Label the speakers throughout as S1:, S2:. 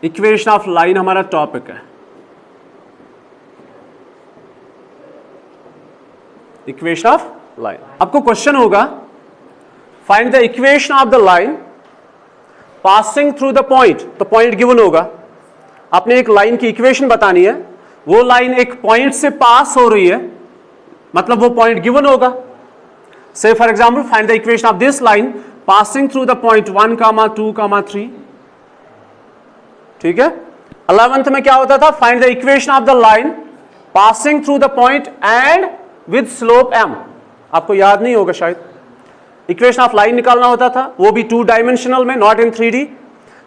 S1: Equation of line हमारा topic है। Equation of line, आपको क्वेश्चन होगा find the equation of the line passing through the point. तो point given होगा, आपने एक लाइन की इक्वेशन बतानी है, वो लाइन एक पॉइंट से पास हो रही है, मतलब वो पॉइंट गिवन होगा। से for example find the equation of this line passing through the point 1, 2, 3। ठीक है। 11th में क्या होता था, find the equation of the line passing through the point and with slope m। आपको याद नहीं होगा शायद, इक्वेशन ऑफ लाइन निकालना होता था, वो भी 2 डायमेंशनल में, not in 3D।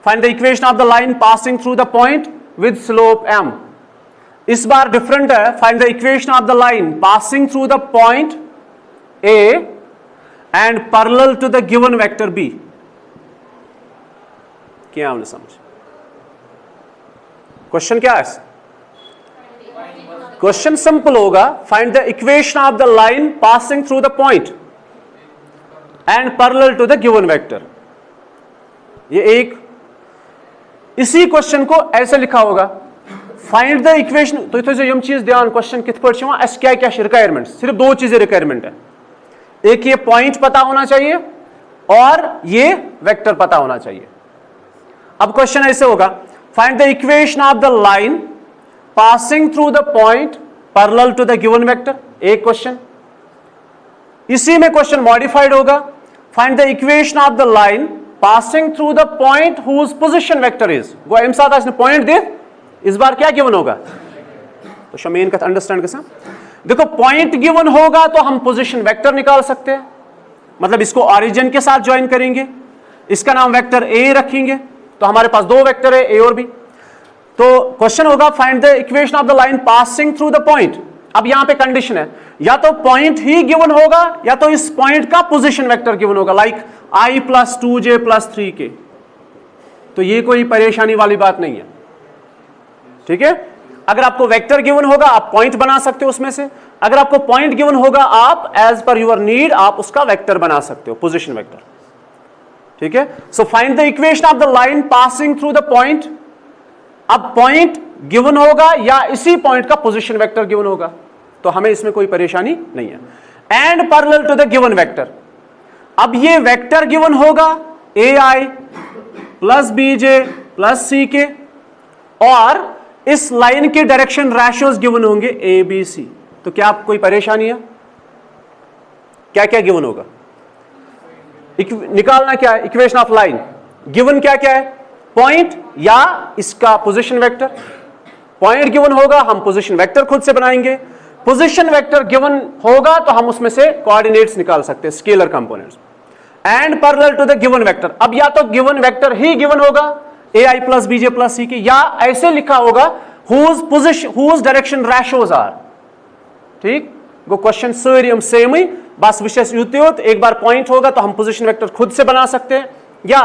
S1: Find the equation of the line passing through the point with slope m। इस बार डिफरेंट है, find the equation of the line passing through the point a and parallel to the given vector b। क्या हमने समझ, question क्या है? Question simple होगा, find the equation of the line passing through the point and parallel to the given vector. ये एक, इसी question को ऐसे लिखा होगा, फाइंड द इक्वेशन। तो इतने यम चीज ध्यान, क्वेश्चन कित पर क्या रिक्वायरमेंट, सिर्फ 2 चीजें रिक्वायरमेंट है, एक ये पॉइंट पता होना चाहिए और ये वेक्टर पता होना चाहिए। अब क्वेश्चन ऐसे होगा, find the equation of the line passing through the point parallel to the given vector. एक क्वेश्चन, इसी में क्वेश्चन मॉडिफाइड होगा, find the equation of the line passing through the point whose position vector is. वो एम साथ इसने point दे, इस बार क्या गिवन होगा, तो शमीन का अंडरस्टैंड कैसा, देखो पॉइंट गिवन होगा तो हम पोजीशन वेक्टर निकाल सकते हैं, मतलब इसको ऑरिजिन के साथ ज्वाइन करेंगे, इसका नाम वेक्टर ए रखेंगे, तो हमारे पास 2 वेक्टर है, ए और बी। तो क्वेश्चन होगा find the equation of the line passing through the point. अब यहां पे कंडीशन है, या तो पॉइंट ही गिवन होगा या तो इस पॉइंट का पोजीशन वेक्टर गिवन होगा, लाइक i + 2j + 3k। तो ये कोई परेशानी वाली बात नहीं है, ठीक है। अगर आपको वेक्टर गिवन होगा आप पॉइंट बना सकते हो उसमें से, अगर आपको पॉइंट गिवन होगा आप एज पर यूर नीड आप उसका वेक्टर बना सकते हो, पोजीशन वेक्टर। ठीक है। So find the equation of the line passing through the point. अब पॉइंट गिवन होगा या इसी पॉइंट का पोजीशन वेक्टर गिवन होगा, तो हमें इसमें कोई परेशानी नहीं है। And parallel to the given vector. अब ये वेक्टर गिवन होगा ai + bj + ck, और इस लाइन के डायरेक्शन रेशियोज गिवन होंगे a b c। तो क्या कोई परेशानी है, क्या क्या गिवन होगा, निकालना क्या है, इक्वेशन ऑफ लाइन गिवन क्या क्या है, पॉइंट या इसका पोजीशन वेक्टर। पॉइंट गिवन होगा हम पोजीशन वेक्टर खुद से बनाएंगे, पोजीशन वेक्टर गिवन होगा तो हम उसमें से कोऑर्डिनेट्स निकाल सकते हैं, scalar components. And parallel to the given vector. अब या तो गिवन वेक्टर ही गिवन होगा ai + bj + ck, या ऐसे लिखा होगा whose डायरेक्शन रेशियोज आर। ठीक, वो क्वेश्चन सारी सेम ही, बस विशेष युक्त एक बार पॉइंट होगा तो हम पोजीशन वेक्टर खुद से बना सकते हैं, या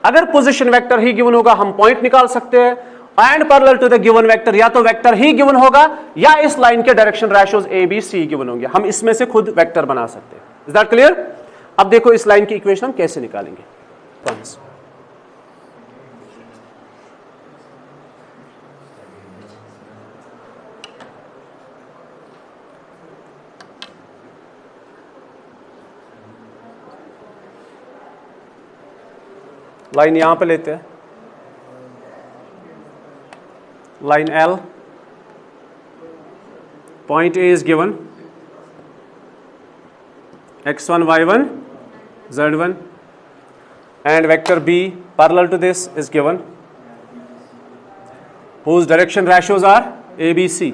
S1: अगर पोजीशन वेक्टर ही गिवन होगा हम पॉइंट निकाल सकते हैं। And parallel to the given vector, या तो वेक्टर ही गिवन होगा या इस लाइन के direction ratios a b c given होंगे, हम इसमें से खुद वेक्टर बना सकते हैं। Is that clear? अब देखो इस लाइन की इक्वेशन हम कैसे निकालेंगे। लाइन यहां पे लेते हैं, line L, point A is given x1 y1 z1, and vector B parallel to this is given, whose direction ratios are a b c।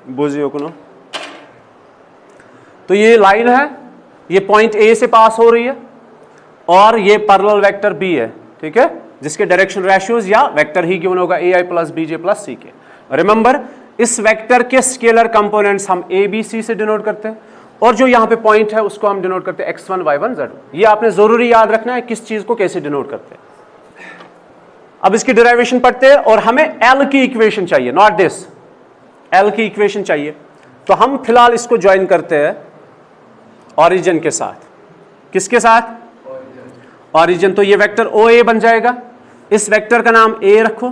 S1: बुझियो कुनो, तो ये लाइन है, ये पॉइंट A से पास हो रही है और ये पैरेलल वेक्टर B है, ठीक है, जिसके डायरेक्शन रेशियोज या वेक्टर ही गिवन होगा ai + bj + ck। रिमेंबर इस वेक्टर के स्केलर कंपोनेंट्स हम a b c से डिनोट करते हैं, और जो यहां पे पॉइंट है उसको हम डिनोट करते हैं x1 y1 z1। ये आपने जरूरी याद रखना है किस चीज को कैसे डिनोट करते हैं। अब इसकी डेरिवेशन पढ़ते हैं, और हमें L की इक्वेशन चाहिए, नॉट दिस, L की इक्वेशन चाहिए। तो हम फिलहाल इसको ज्वाइन करते हैं ओरिजिन के साथ। किसके साथ? ओरिजिन। तो ये वेक्टर ओ ए बन जाएगा। इस वेक्टर का नाम ए रखो,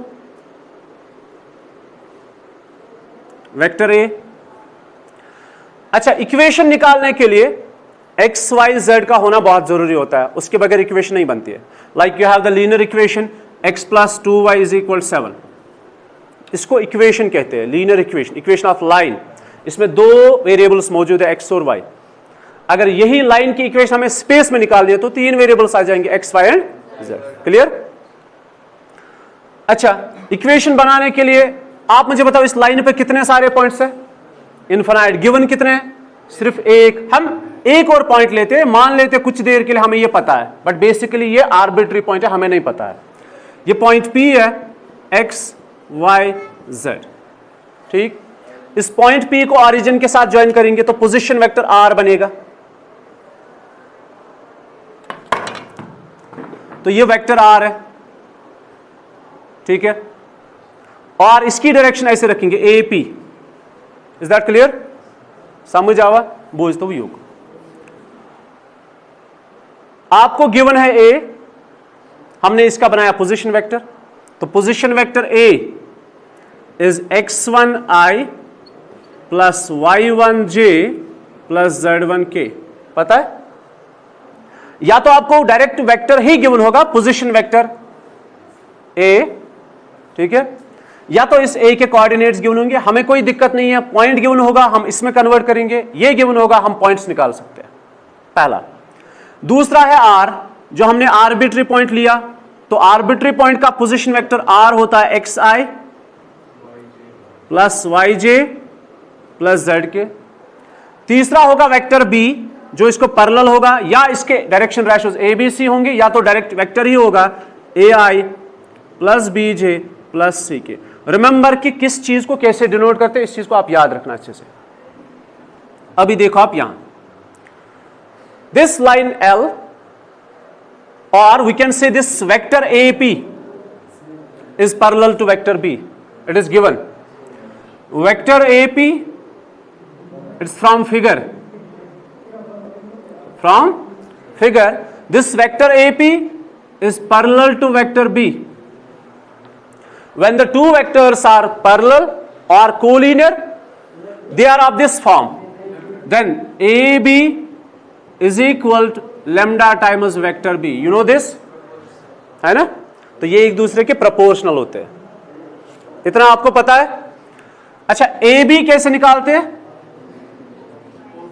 S1: वेक्टर ए। अच्छा, इक्वेशन निकालने के लिए एक्स वाई जेड का होना बहुत जरूरी होता है, उसके बगैर इक्वेशन नहीं बनती है। Like you have the linear equation x plus 2y is equal 7, इसको इक्वेशन कहते हैं, linear equation, equation of line. इसमें दो वेरिएबल्स मौजूद है x और y। अगर यही लाइन की इक्वेशन हमें स्पेस में निकालनी है तो तीन वेरिएबल्स आ जाएंगे x, y and z। Clear? अच्छा, इक्वेशन बनाने के लिए आप मुझे बताओ इस लाइन पे कितने सारे पॉइंट्स हैं? इनफाइनाइट। गिवन कितने हैं? सिर्फ एक। हम एक और पॉइंट लेते हैं, मान लेते हैं कुछ देर के लिए हमें ये पता है, बट बेसिकली ये आर्बिट्री पॉइंट है, हमें नहीं पता है। ये पॉइंट P है, x, y, z। ठीक, इस पॉइंट P को ऑरिजिन के साथ ज्वाइन करेंगे तो पोजीशन वेक्टर R बनेगा। तो ये वेक्टर R है, ठीक है। और इसकी डायरेक्शन ऐसे रखेंगे AP। Is that clear? समझ आवा? बोझ तो योग। आपको गिवन है A, हमने इसका बनाया पोजीशन वेक्टर। तो position vector A is x1i plus y1j plus z1k। पता है? या तो आपको डायरेक्ट वेक्टर ही गिवन होगा, पोजीशन वेक्टर A, ठीक है, या तो इस A के कोऑर्डिनेट्स गिवन होंगे, हमें कोई दिक्कत नहीं है। पॉइंट गिवन होगा, हम इसमें कन्वर्ट करेंगे। ये गिवन होगा, हम पॉइंट्स निकाल सकते हैं, पहला। दूसरा है R, जो हमने आर्बिट्री पॉइंट लिया, तो आर्बिट्री पॉइंट का पोजीशन वेक्टर R होता है xi plus yj plus zk। तीसरा होगा वेक्टर B, जो इसको पैरेलल होगा, या इसके डायरेक्शन रेशियोज ABC होंगे, या तो डायरेक्ट वेक्टर ही होगा AI plus BJ plus CK। Remember कि किस चीज को कैसे डिनोट करते हैं, इस चीज को आप याद रखना अच्छे से। अभी देखो आप यहां, this line L, or we can say this vector AP is parallel to vector B. It is given. Vector AP, it's from figure. From figure, this vector AP is parallel to vector B. When the two vectors are parallel or collinear, they are of this form. Then AB is equal to lambda times vector B. You know this, है ना? तो ये एक दूसरे के proportional होते हैं, इतना आपको पता है। अच्छा, AB कैसे निकालते हैं?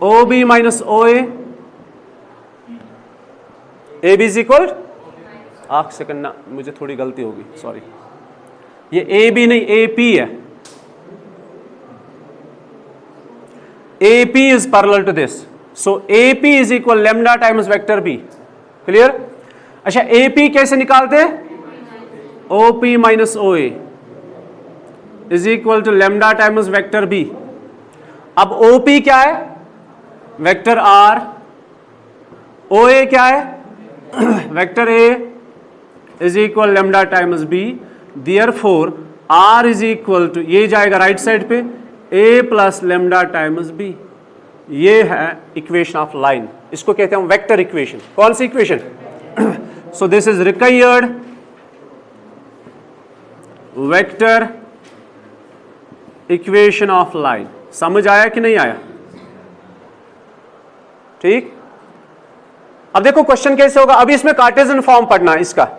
S1: OB minus OA। AB is equal, एक सेकंड ना, मुझे थोड़ी गलती होगी, सॉरी। ये AB नहीं, AP है। AP is parallel to this. So AP is equal lambda times vector B. Clear? अच्छा, AP कैसे निकालते हैं? OP minus OA is equal to lambda times vector B. अब OP क्या है? Vector R। OA क्या है? Vector A is equal lambda times B. Therefore R is equal to, ये जाएगा राइट साइड पे, A plus lambda times B। ये है इक्वेशन ऑफ लाइन, इसको कहते हैं हम वेक्टर इक्वेशन। कौन सी equation? So this is required vector equation of line. समझ आया कि नहीं आया? ठीक। अब देखो क्वेश्चन कैसे होगा। अभी इसमें कार्टेशियन फॉर्म पढ़ना है इसका,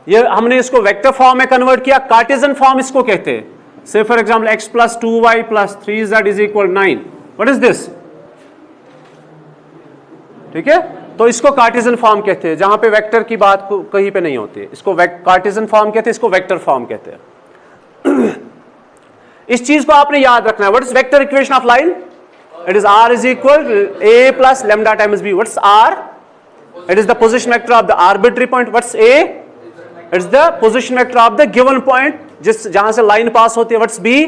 S1: ये हमने इसको वेक्टर फॉर्म में कन्वर्ट किया। कार्टेशियन फॉर्म इसको कहते हैं। से for example x plus 2y plus 3z is equal 9। What is this? ठीक है, तो इसको कार्टेशियन फॉर्म कहते हैं, जहां पे वेक्टर की बात कहीं पे नहीं होती है। इसको कार्टेशियन फॉर्म कहते हैं, इसको वेक्टर फॉर्म कहते हैं। इस चीज को आपने याद रखना है। What is vector equation of line? It is R is equal A plus lambda times B। What's R? It is the position vector of the arbitrary point. What's A? It's the position vector of the given point, जिस जहां से line पास होती है। What's B?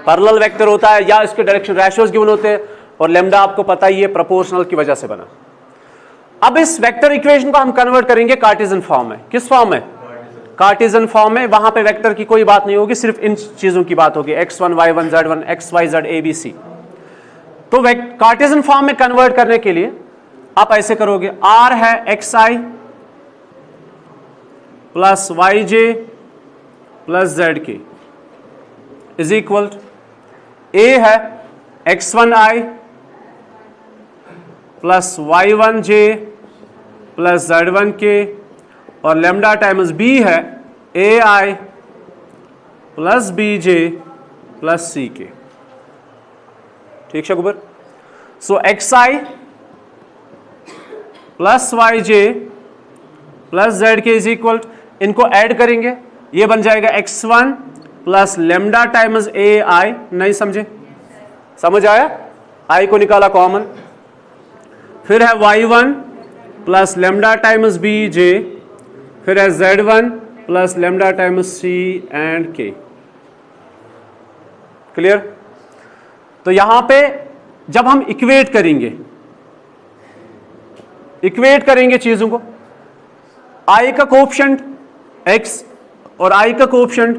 S1: Parallel vector होता है, या इसके direction ratios given होते हैं। और लैम्डा आपको पता ही है, प्रोपोर्शनल की वजह से बना। अब इस वेक्टर इक्वेशन को हम कन्वर्ट करेंगे कार्टेशियन फॉर्म में। किस फॉर्म में? कार्टेशियन फॉर्म में। वहां पे वेक्टर की कोई बात नहीं होगी, सिर्फ इन चीजों की बात होगी, x1 y1 z1 x y z a b c। तो कार्टेशियन फॉर्म में कन्वर्ट करने के लिए आप ऐसे करोगे, r है xi plus yj plus zk is equal a है x1i plus y1j plus z1k और लेमडा टाइम्स b है ai plus bj plus ck। ठीक है गुबर। सो xi plus yj plus zk is equal, इनको ऐड करेंगे, ये बन जाएगा x1 plus lambda times ai। नहीं समझे? समझ आया? i को निकाला कॉमन, फिर है y1 plus lambda times bj, फिर है z1 plus lambda times c and k। Clear? तो यहां पे जब हम इक्वेट करेंगे चीजों को, i का कोएफिशिएंट x और i का coefficient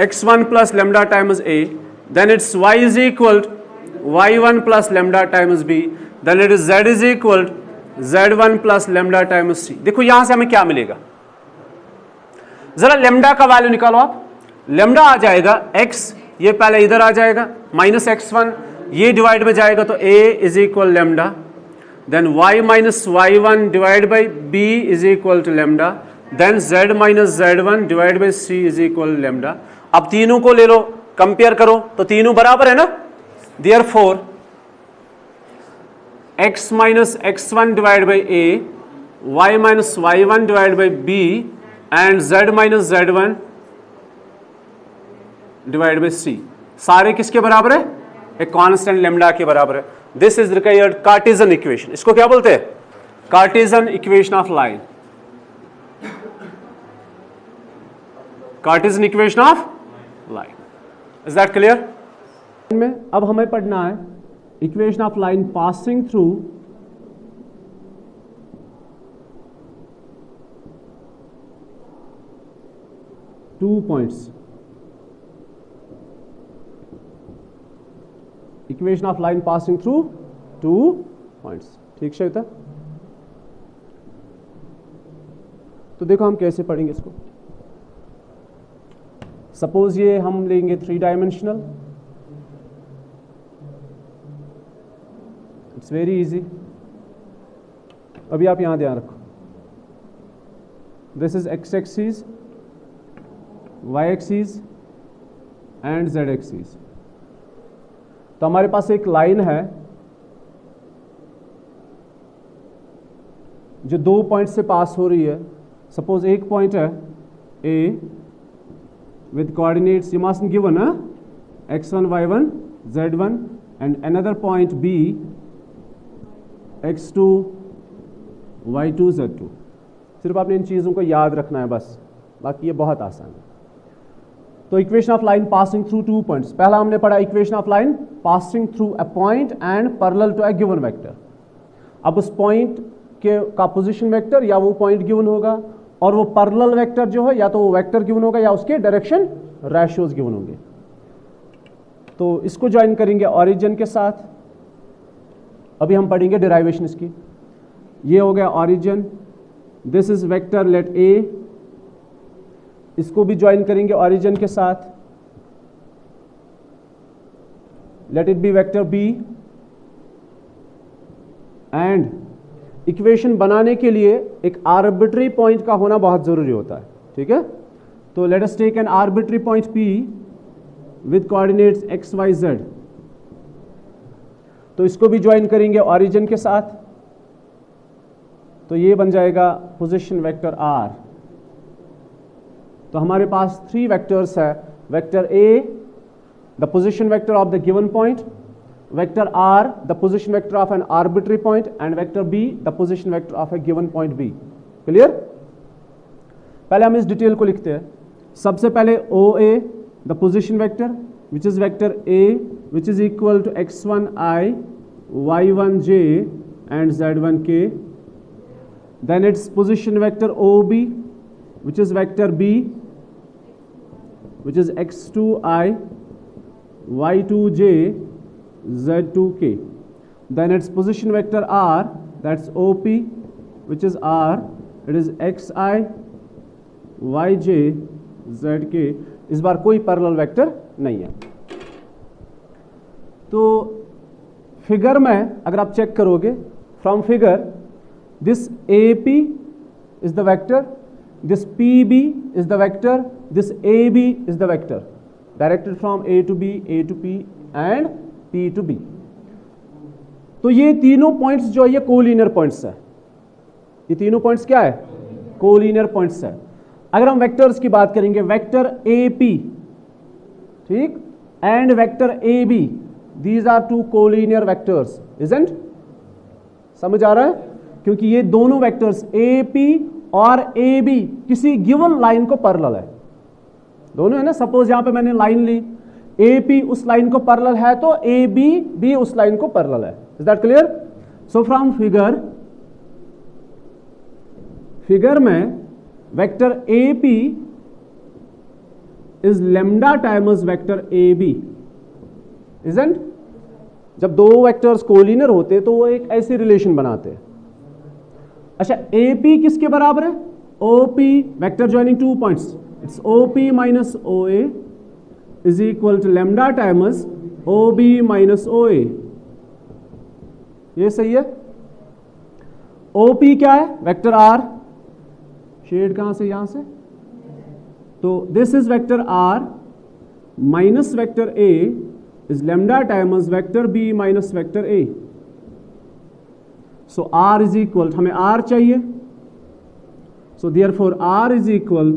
S1: x1 plus lambda times a, then it's y is equal y1 plus lambda times b, then it is z is equal z1 plus lambda times c। देखो यहां से हमें क्या मिलेगा, जरा लेमडा का वैल्यू निकालो आप। लेमडा आ जाएगा x, ये पहले इधर आ जाएगा माइनस x1, ये डिवाइड में जाएगा तो a is equal lambda, then y minus y1 divide by b is equal to lambda, then z minus z1 divide by c is equal lambda. अब तीनों को ले लो, कंपेयर करो तो तीनों बराबर है ना, therefore x minus x1 divide by a, y minus y1 divide by b and z minus z1 divide by c, सारे किसके बराबर है? एक कांस्टेंट लेमडा के बराबर है। This is required Cartesian equation. इसको क्या बोलते हैं? Cartesian equation of line. Cartesian equation of line. Is that clear? में अब हमें पढ़ना है equation of line passing through two points. Equation of line passing through two points. ठीक है? तो देखो हम कैसे पढ़ेंगे इसको। सपोज ये हम लेंगे 3 डायमेंशनल, इट्स वेरी इजी। अभी आप यहां ध्यान रखो, this is x axis, y axis and z axis. तो हमारे पास एक लाइन है जो 2 पॉइंट से पास हो रही है। सपोज एक पॉइंट है A with coordinates, you must given x1 y1 z1 and another point B x2 y2 z2। सिर्फ आपने इन चीज़ों को याद रखना है बस, बाकी ये बहुत आसान है। तो equation of line passing through 2 points, पहला हमने पढ़ा equation of line passing through a point and parallel to a given vector. अब उस पॉइंट के का पोजीशन वेक्टर या वो पॉइंट गिवन होगा, और वो पैरेलल वेक्टर जो है या तो वो वेक्टर गिवन होगा या उसके डायरेक्शन रेशियोज गिवन होंगे। तो इसको ज्वाइन करेंगे ऑरिजिन के साथ। अभी हम पढ़ेंगे डेरिवेशन इसकी। ये हो गया origin, this is vector let a, इसको भी ज्वाइन करेंगे ऑरिजिन के साथ, let it be vector b. And equation बनाने के लिए एक आर्बिट्री पॉइंट का होना बहुत जरूरी होता है। ठीक है? तो let us take an arbitrary point P with coordinates x y z। तो इसको भी ज्वाइन करेंगे ऑरिजिन के साथ, तो ये बन जाएगा पोजीशन वेक्टर R। तो हमारे पास 3 वेक्टर्स है, vector A the position vector of the given point, vector R the position vector of an arbitrary point, and vector B the position vector of a given point B। Clear? पहले हम इस detail को लिखते हैं। सबसे पहले OA the position vector which is vector A which is equal to x1i y1j and z1k, then its position vector OB which is vector B which is x2i y2j z2k। then its position vector r, that's OP, which is r, it is xi yj zk, इस बार कोई parallel vector नहीं है। तो figure में अगर आप check करोगे, from figure this AP is the vector, this PB is the vector, this AB is the vector directed from A to B, A to P and P to B। तो ये तीनों points जो है ये collinear points है। ये तीनों points क्या है? कोलिनियर पॉइंट्स है। अगर हम वेक्टर्स की बात करेंगे, वेक्टर AP, ठीक, and vector AB, these are two collinear vectors, isn't? समझ आ रहा है? क्योंकि ये दोनों वेक्टर्स AP और AB किसी गिवन लाइन को पैरेलल है, दोनों है ना। सपोज यहां पे मैंने लाइन ली, AP उस लाइन को पैरेलल है तो AB भी उस लाइन को पैरेलल है। Is that clear? So from figure में vector AP is lambda times vector AB, isn't? जब दो वेक्टर्स कोलिनियर होते तो वो एक ऐसी रिलेशन बनाते हैं। अच्छा, AP किसके बराबर है? OP, vector joining two points, it's OP minus OA is equal to lambda times OB minus OA। ये सही है? OP क्या है? वेक्टर R, शेड कहां से? यहां से। तो this is vector R minus vector A is lambda times vector B minus vector A। So R is equal, हमें R चाहिए, so therefore R is equal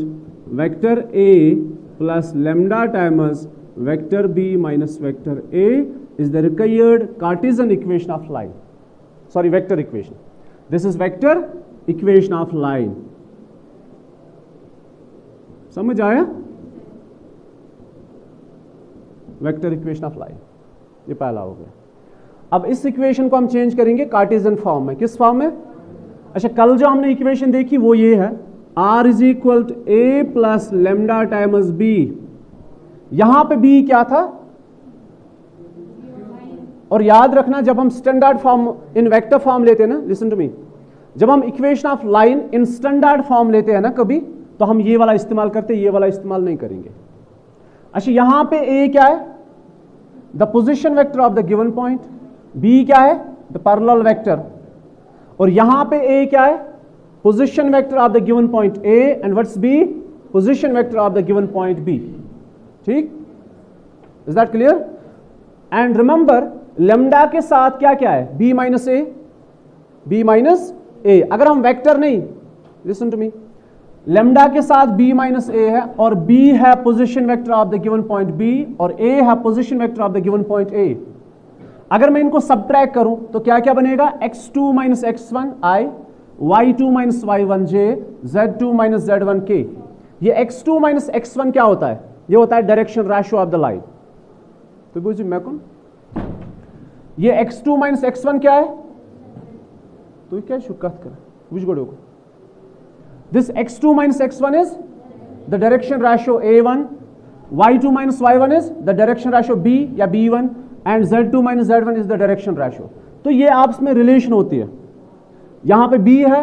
S1: vector A plus lambda times vector B minus vector A is the required Cartesian equation of line, sorry vector equation. This is vector equation of line. समझ आया? Vector equation of line, ये पहला हो गया। अब इस equation को हम चेंज करेंगे कार्टेशियन फॉर्म में। किस फॉर्म में? अच्छा, कल जो हमने इक्वेशन देखी वो ये है, R is equal to A plus lambda times B। यहां पे B क्या था? और याद रखना, जब हम standard form in vector form लेते हैं ना, लिसन टू मी, जब हम equation of line in standard form लेते हैं ना कभी, तो हम ये वाला इस्तेमाल करते हैं, ये वाला इस्तेमाल नहीं करेंगे। अच्छा, यहां पे A क्या है? The position vector of the given point. B क्या है? The parallel vector. और यहां पे A क्या है? Position vector of the given point A, and what's B? Position vector of the given point B। ठीक? Is that clear? And remember, lambda के साथ क्या क्या है? B minus A, B minus A। अगर हम वेक्टर नहीं, लिसन टू मी, लेम्डा के साथ B माइनस A है, और B है position vector of the given point B, और A है position vector of the given point A। अगर मैं इनको सबट्रैक्ट करूं तो क्या क्या बनेगा? x2 minus x1 I, y2 minus y1 j, z2 minus z1 k। ये x2 माइनस x1 क्या होता है? ये होता है direction ratio of the line. तो बुझी मैं कौन, ये x2 माइनस x1 क्या है? तो क्या शुक्र कर बुझ गड़ो को, this x2 minus x1 is the direction ratio a1, y2 minus y1 is the direction ratio b या b1, and z2 minus z1 is the direction ratio। तो ये आपस में रिलेशन होती है। यहां पे b है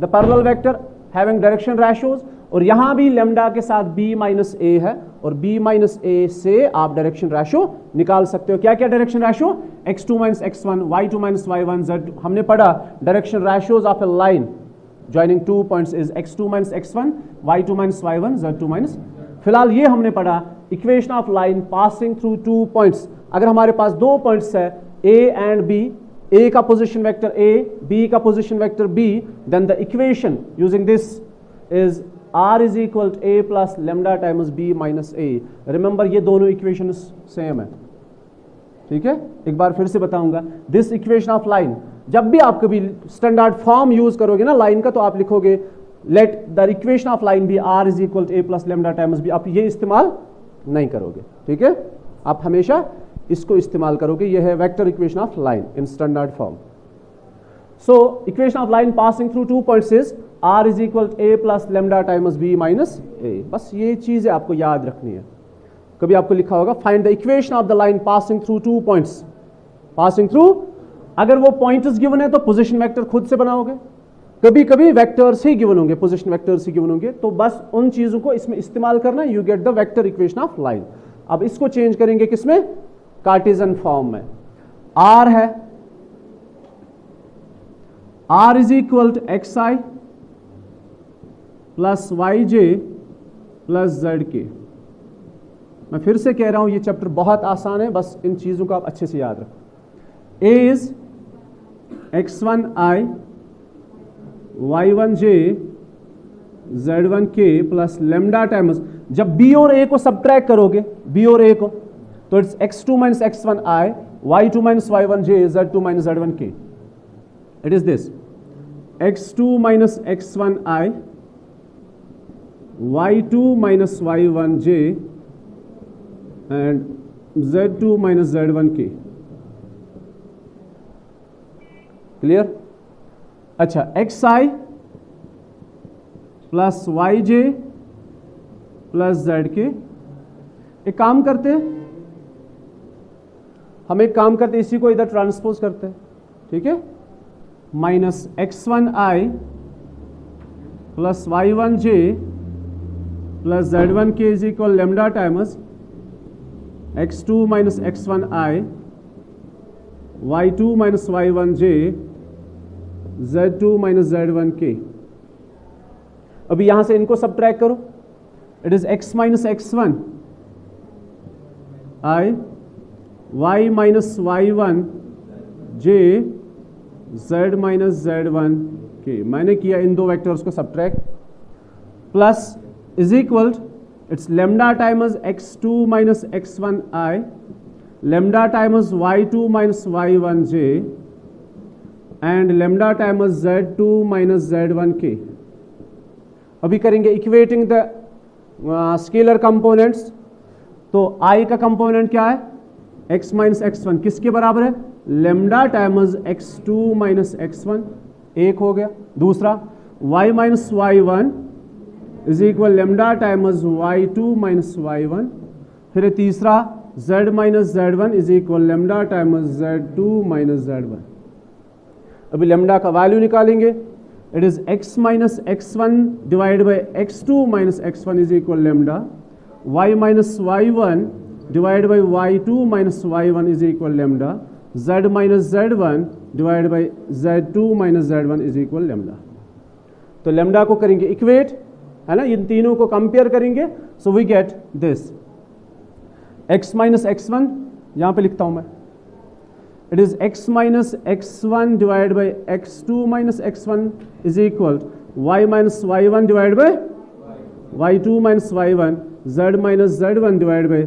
S1: the parallel vector having direction ratios, और यहां भी लेम्डा के साथ b माइनस a है, और b माइनस a से आप डायरेक्शन रेशियो निकाल सकते हो। क्या क्या direction ratio? x2 minus x1, y2 minus y1, z। हमने पढ़ा direction ratios of A line joining two points is x2 minus x1, y2 minus y1, z2 minus। फिलहाल ये हमने पढ़ा equation of line passing through two points. अगर हमारे पास दो पॉइंट्स है A एंड B, A का पोजीशन वेक्टर A, B का position vector B, then the equation using this is R is equal to A plus lambda times B minus A। Remember, ये दोनों equation same है। ठीक है, एक बार फिर से बताऊंगा, दिस इक्वेशन ऑफ लाइन, जब भी आप कभी स्टैंडर्ड फॉर्म यूज करोगे ना लाइन का, तो आप लिखोगे let the equation of line be R is equal to A plus lambda times B। आप ये इस्तेमाल नहीं करोगे, ठीक है? आप हमेशा इसको इस्तेमाल करोगे। ये है vector equation of line in standard form. So equation of line passing through two points is R is equal to A plus lambda times B minus A। बस ये चीजें आपको याद रखनी है। कभी आपको लिखा होगा find the equation of the line passing through two points, passing through अगर वो पॉइंट्स गिवन है तो पोजीशन वेक्टर खुद से बनाओगे, कभी कभी वेक्टर्स ही गिवन होंगे, पोजीशन वेक्टर्स ही गिवन होंगे, तो बस उन चीजों को इसमें इस्तेमाल करना, you get the vector equation of line. अब इसको चेंज करेंगे किसमें, कार्टेशियन फॉर्म में। आर है, R is equal to X I plus Y J plus Z K. मैं फिर से कह रहा हूं ये चैप्टर बहुत आसान है, बस इन चीजों को आप अच्छे से याद रखो। A is x1 i y1 j z1 k plus lambda times, जब b और a को सब्ट्रैक्ट करोगे, b और a को, तो it's x2 minus x1 i y2 minus y1 j z2 minus z1 k। It is this x2 minus x1 i y2 minus y1 j and z2 minus z1 k। Clear? अच्छा, x आई plus Y जे plus Z k. एक काम करते हैं, हम एक काम करते हैं, इसी को इधर ट्रांसपोज करते हैं, ठीक है। Minus x1 i plus y1 j plus z1 k is equal lambda times x2 minus x1 i y2 minus y1 j z2 minus z1 k। अभी यहां से इनको सब्ट्रैक्ट करो, it is x minus x1 i y minus y1 j z minus z1 k। मैंने किया इन दो vectors को subtract, plus is equal it's lambda times x2 minus x1 i lambda times y2 minus y1 j and lambda times z2 minus z1 k। अभी करेंगे equating the scalar components. तो i का component क्या है, x minus x1, किसके बराबर है, lambda times x2 minus x1, एक हो गया। दूसरा y minus y1 is equal lambda times y2 minus y1। फिर तीसरा z minus z1 is equal lambda times z2 minus z1। अभी लेमडा का वैल्यू निकालेंगे, it is x minus x1 divide by x2 minus x1 is equal lambda, y minus y1 divide by y2 minus y1 is equal lambda, z minus z1 divide by z2 minus z1 is equal lambda. तो lambda को करेंगे equate, है ना, इन तीनों को compare करेंगे, so we get this x minus x1, यहां पे लिखता हूं मैं, it is x minus x1 divide by x2 minus x1 is equal y minus y1 divide by y2 minus y1, z minus z1 divide by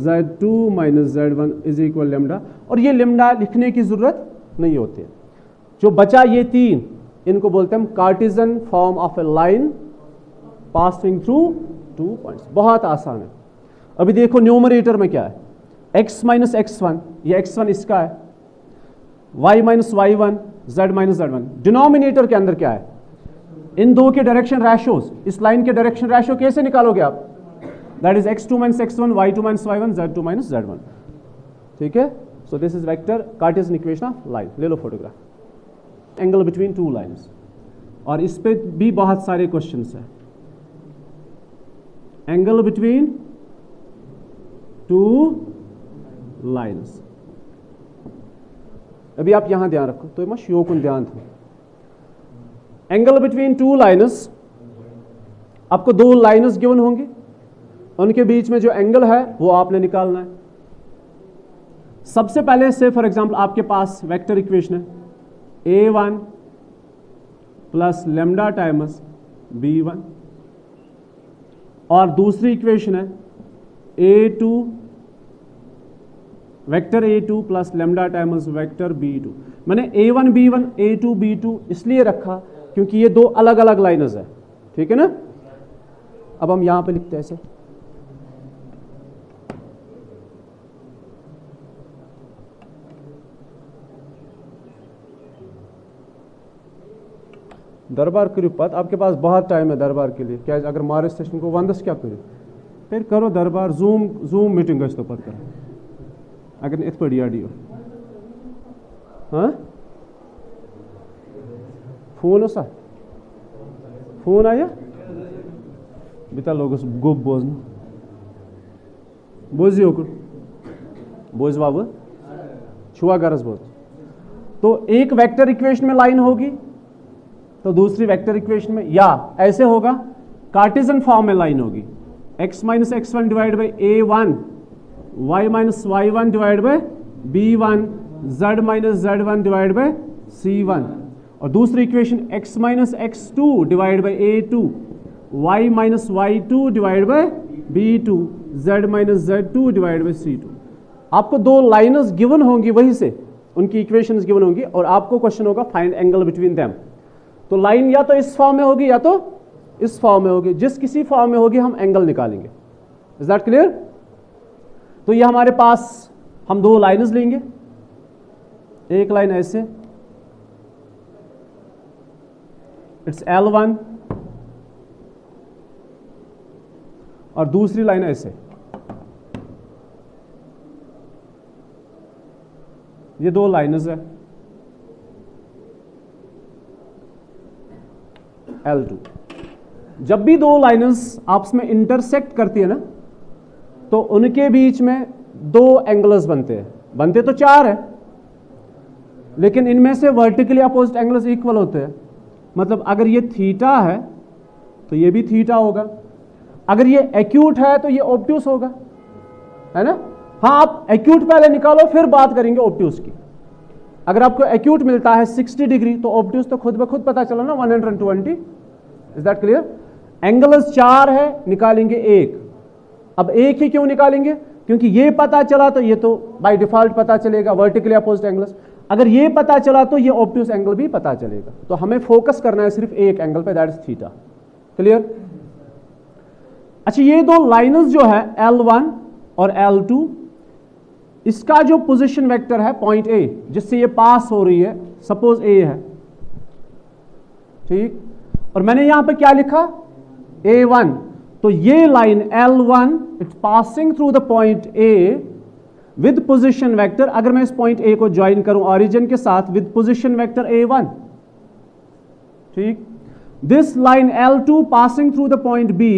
S1: z2 minus z1 is equal lambda. और ये lambda लिखने की जरूरत नहीं होती है। जो बचा ये तीन, इनको बोलते हैं हम Cartesian form of A line passing through 2 points. बहुत आसान है। अभी देखो न्यूमरेटर में क्या है, x माइनस x1, ये x1 इसका है, y minus y1, z minus z1। Denominator के अंदर क्या है, इन दो के डायरेक्शन रैशोज, इस लाइन के डायरेक्शन रैशो कैसे निकालोगे आप, that is x2 minus x1, y2 minus y1, z2 minus z1। ठीक है, so this is vector Cartesian equation of line. ले लो photograph, angle between two lines, और इस पे भी बहुत सारे क्वेश्चंस हैं। एंगल बिटवीन टू लाइन्स, अभी आप यहां ध्यान रखो, तो मश योकुन ध्यान थो। एंगल बिटवीन टू लाइन्स, आपको दो लाइन्स गिवन होंगी, उनके बीच में जो एंगल है वो आपने निकालना है। सबसे पहले से फॉर एग्जांपल आपके पास वेक्टर इक्वेशन है a1 plus lambda times b1, और दूसरी इक्वेशन है a2 vector a2 plus lambda times vector b2। मैंने a1 b1 a2 b2 इसलिए रखा क्योंकि ये दो अलग अलग लाइन्स है, ठीक है ना। अब हम यहां पे लिखते हैं ऐसे, दरबार करो पत, आपके पास बहुत टाइम है दरबार के लिए। क्या अगर मारे सेशन को वंदस क्या करो, फिर करो दरबार, जूम मीटिंग तो पत करो अगर इत पे याडियो, हाँ फोन हो सा फोन आया बिता लोगोस गुब बोजन बोझ ओकुन बोझ बाबू छुआ गरज बोझ। तो एक वेक्टर इक्वेशन में लाइन होगी तो दूसरी वेक्टर इक्वेशन में, या ऐसे होगा कार्टेशियन फॉर्म में लाइन होगी, x minus x1 divide by a1, y minus y1 divide by b1, z minus z1 divide by c1, और दूसरी equation x minus x2 divide by a2, y minus y2 divide by b2, z minus z2 divide by c2। आपको दो liners given होंगी, वहीं से उनकी equations given होंगी और आपको क्वेश्चन होगा फाइंड एंगल बिटवीन देम। तो लाइन या तो इस फॉर्म में होगी या तो इस फॉर्म में होगी, जिस किसी फॉर्म में होगी हम एंगल निकालेंगे। Is that clear? तो ये हमारे पास हम दो लाइन्स लेंगे, एक लाइन ऐसे इट्स L1 और दूसरी लाइन ऐसे, ये दो लाइन्स है L2। जब भी दो लाइन्स आपस में इंटरसेक्ट करती है ना तो उनके बीच में दो एंगल्स बनते हैं, बनते तो चार है लेकिन इनमें से वर्टिकली अपोजिट एंगल्स इक्वल होते हैं। मतलब अगर ये थीटा है तो ये भी थीटा होगा, अगर ये एक्यूट है तो ये ऑब्ट्यूस होगा, है ना। हाँ, आप एक्यूट पहले निकालो फिर बात करेंगे ऑब्ट्यूस की। अगर आपको एक्यूट मिलता है 60 डिग्री तो ऑब्ट्यूस तो खुद ब खुद पता चला ना 120। Is that clear? एंगल्स चार है, निकालेंगे एक। अब एक ही क्यों निकालेंगे? क्योंकि ये पता चला तो ये तो बाय डिफॉल्ट पता चलेगा वर्टिकली अपोजिट एंगल्स, अगर ये पता चला तो ये ऑब्ट्यूस एंगल भी पता चलेगा। तो हमें फोकस करना है सिर्फ एक एंगल पे, दैट इज थीटा। क्लियर? अच्छा, ये दो लाइन्स जो है L1 और L2, इसका जो पोजीशन वेक्टर है पॉइंट A जिससे ये पास हो रही है, सपोज A है, ठीक, और मैंने यहां पे क्या लिखा A1, तो ये line L1 it's passing through the point A with position vector, अगर मैं इस पॉइंट A को ज्वाइन करूं ऑरिजिन के साथ विद पोजीशन वेक्टर A1, ठीक। This line L2 passing through the point B,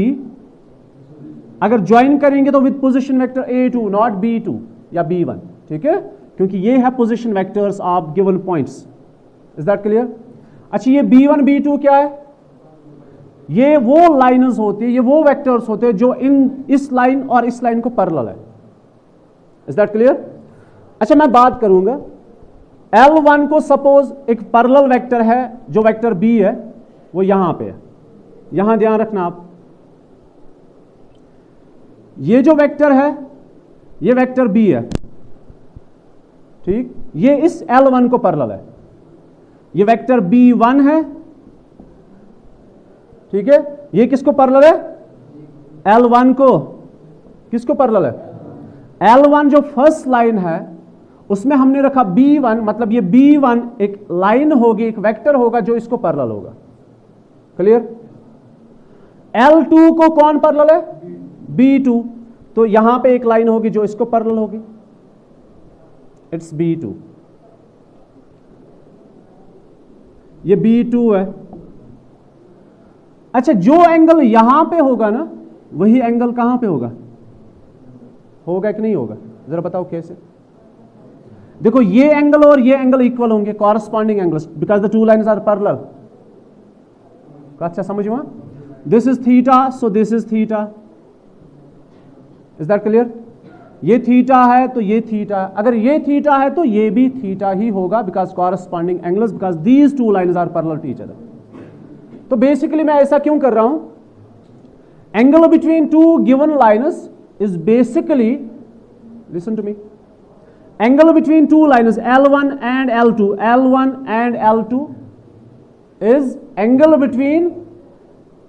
S1: अगर ज्वाइन करेंगे तो with position vector A2 not B2 या B1, ठीक है, क्योंकि ये है position vectors of given points. Is that clear? अच्छा, ये B1 B2 क्या है? ये वो लाइन्स होती है, ये वो वेक्टर्स होते हैं जो इस लाइन और इस लाइन को पैरेलल है। Is that clear? अच्छा, मैं बात करूंगा L1 को सपोज एक पैरेलल वेक्टर है, जो वेक्टर B है वो यहां पे है, यहां ध्यान रखना आप, ये जो वेक्टर है ये वेक्टर B है, ठीक, ये इस L1 को पैरेलल है, ये वेक्टर B1 है, ठीक है, ये किसको पैरेलल है? L1 को। किसको पैरेलल है? L1 जो फर्स्ट लाइन है उसमें हमने रखा B1, मतलब ये B1 एक लाइन होगी, एक वेक्टर होगा जो इसको पैरेलल होगा। क्लियर? L2 को कौन पैरेलल है? B2, तो यहां पे एक लाइन होगी जो इसको पैरेलल होगी, इट्स B2, ये B2 है। अच्छा, जो एंगल यहां पे होगा ना वही एंगल कहां पे होगा? होगा कि नहीं होगा? जरा बताओ कैसे। देखो, ये एंगल और ये एंगल इक्वल होंगे, corresponding angles, because the two lines are parallel. अच्छा, समझ में? This is theta, so this is theta. Is that clear? ये थीटा है तो ये थीटा, अगर ये थीटा है तो ये भी थीटा ही होगा, because corresponding angles, because these two lines are parallel to each other. तो बेसिकली मैं ऐसा क्यों कर रहा हूं? Angle between two given lines is basically, listen to me, angle between two lines L1 and L2, L1 and L2 is angle between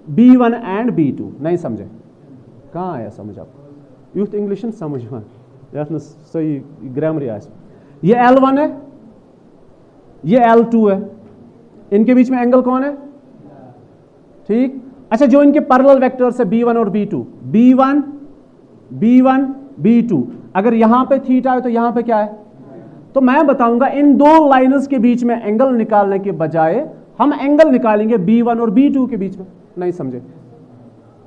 S1: B1 and B2। नहीं समझे? कहां आया समझ आपको? यूथ इंग्लिश समझ में यार, सही ग्रामर आया। ये L1 है, ये L2 है, इनके बीच में एंगल कौन है? ठीक। अच्छा, जो इनके पैरेलल वेक्टर्स है B1 और B2, B1 B1 B2, अगर यहां पे थीटा है तो यहां पे क्या है? तो मैं बताऊंगा इन दो लाइन्स के बीच में एंगल निकालने के बजाय हम एंगल निकालेंगे B1 और B2 के बीच में। नहीं समझे?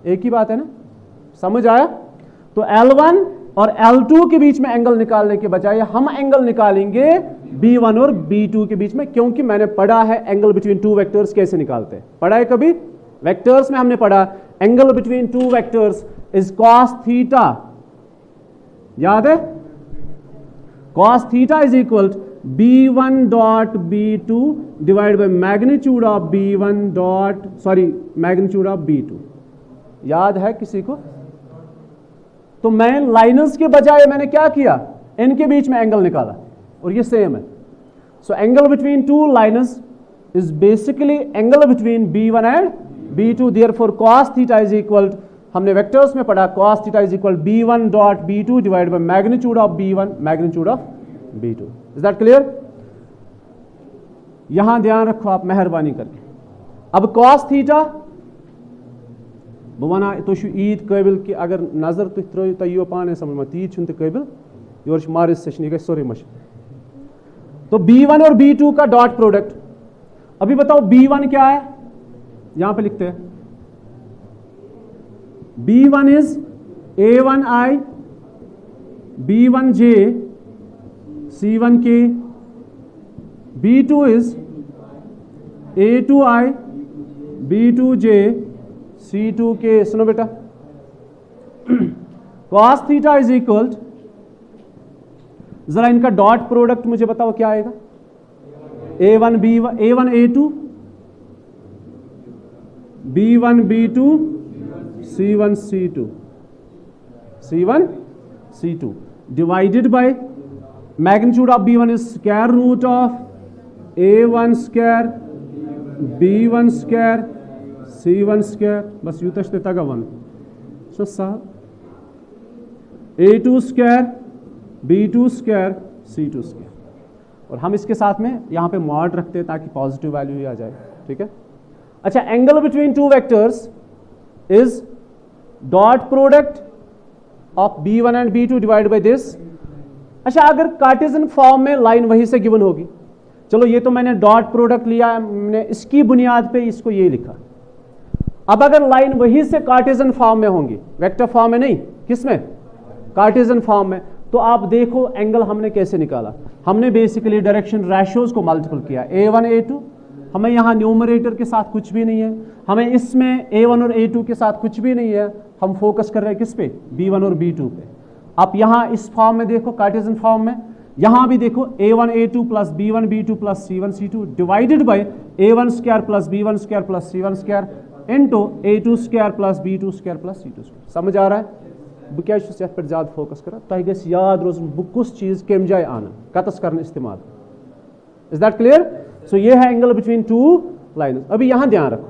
S1: एक ही बात है ना, समझ आया? तो L1 और L2 के बीच में एंगल निकालने के बजाय हम एंगल निकालेंगे B1 और B2 के बीच में, क्योंकि मैंने पढ़ा है एंगल बिटवीन टू वेक्टर्स कैसे निकालते हैं। पढ़ा है कभी? वेक्टर्स में हमने पढ़ा angle between two vectors is cos theta, याद है? cos theta is equal B1 dot B2 divide by magnitude of B1 dot magnitude of B2। याद है किसी को? तो मैं लाइनर्स के बजाय मैंने क्या किया, इनके बीच में एंगल निकाला, और ये सेम है। So angle between two liners is basically angle between B1 and B2, therefore cos theta is equal, हमने वेक्टर्स में पढ़ा cos theta is equal B1 dot B2 divide by magnitude of B1 magnitude of B2। Is that clear? यहां ध्यान रखो आप मेहरबानी करके। अब cos थीटा बह वन तुम ईद काबिल कि अगर नजर तुम त्रो तुम यो पाने समझ में तीद छुन काबिल योर मार्च सेशन यह सोरे मश। तो B1 और B2 का डॉट प्रोडक्ट, अभी बताओ B1 क्या है, यहां पे लिखते हैं B1 is A1I B1J C1K, B2 is A2I B2J C2K। सुनो बेटा, cos थीटा इज इक्वल, जरा इनका डॉट प्रोडक्ट मुझे बताओ क्या आएगा, A1 B1 A1 A2 B1 B2 C1 C2 C1 C2 divided by magnitude of B1 is square root of A1 square B1 square C1 square, बस यूत तगा वन सहल, A2 square B2 square C2 square, और हम इसके साथ में यहां पे मॉड रखते हैं ताकि पॉजिटिव वैल्यू ही आ जाए। ठीक है? अच्छा, angle between two vectors is dot product of B1 and B2 divide by this. अच्छा, अगर कार्टेशियन फॉर्म में लाइन वहीं से गिवन होगी, चलो ये तो मैंने डॉट प्रोडक्ट लिया, मैंने इसकी बुनियाद पे इसको ये लिखा। अब अगर लाइन वहीं से कार्टेशियन फॉर्म में होंगी, वेक्टर फॉर्म में नहीं, किस में? कार्टेशियन फॉर्म में, तो आप देखो एंगल हमने कैसे निकाला। हमने बेसिकली डायरेक्शन रेशियोज को मल्टीपल किया, A1 A2, हमें यहाँ न्यूमरेटर के साथ कुछ भी नहीं है, हमें इसमें A1 और A2 के साथ कुछ भी नहीं है, हम फोकस कर रहे हैं किस पे? B1 और B2 पे। आप यहाँ इस फॉर्म में देखो, कार्टेशियन फॉर्म में, यहाँ भी देखो A1 A2 plus B1 B2 plus C1 C2 divided bye A1 square plus B1 square plus C1 square into A2 square plus B2 square plus C2 square. समझ आ रहा है? बह क्या पे ज्यादा फोकस कर, तुम गस याद रोज बह कुछ चीज कम जाए आना, कतस कर इस्तेमाल। Is that clear? सो ये है एंगल बिटवीन टू लाइन्स। अभी यहां ध्यान रखो,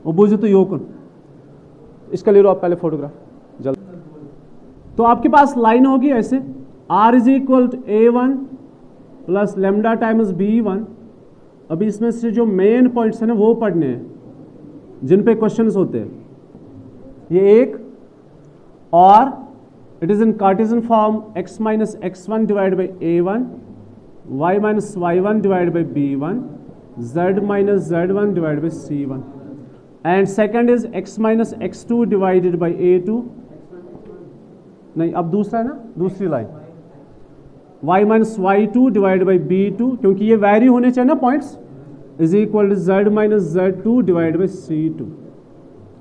S1: वो बुझे तो योकुन, इसका ले लो आप पहले फोटोग्राफ जल्द। तो आपके पास लाइन होगी ऐसे, R is equal to A1 plus lambda times B1। अभी इसमें से जो मेन पॉइंट्स है ना वो पढ़ने हैं जिन पे क्वेश्चंस होते हैं। ये एक, और it is in Cartesian form x minus x1 divide by A1, y minus y1 divide by B1, z minus z1 divide by C1, and second is x minus x2 divided by A2। नहीं, अब दूसरा है ना, दूसरी line y minus y2 divide by B2, क्योंकि ये vary होने चाहिए ना points, is equal to z minus z2 divide by C2।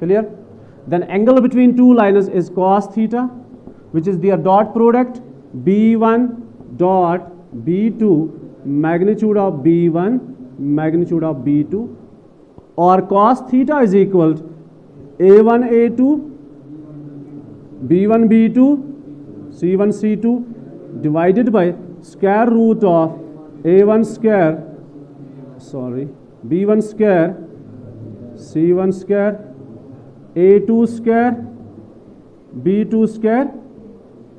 S1: Clear? Then angle between two lines is cos theta, which is their dot product B1 dot B2 magnitude of B1 magnitude of B2, or cos theta is equal to A1 A2 B1 B2 C1 C2 divided by square root of A1 square B1 square C1 square A2 square B2 square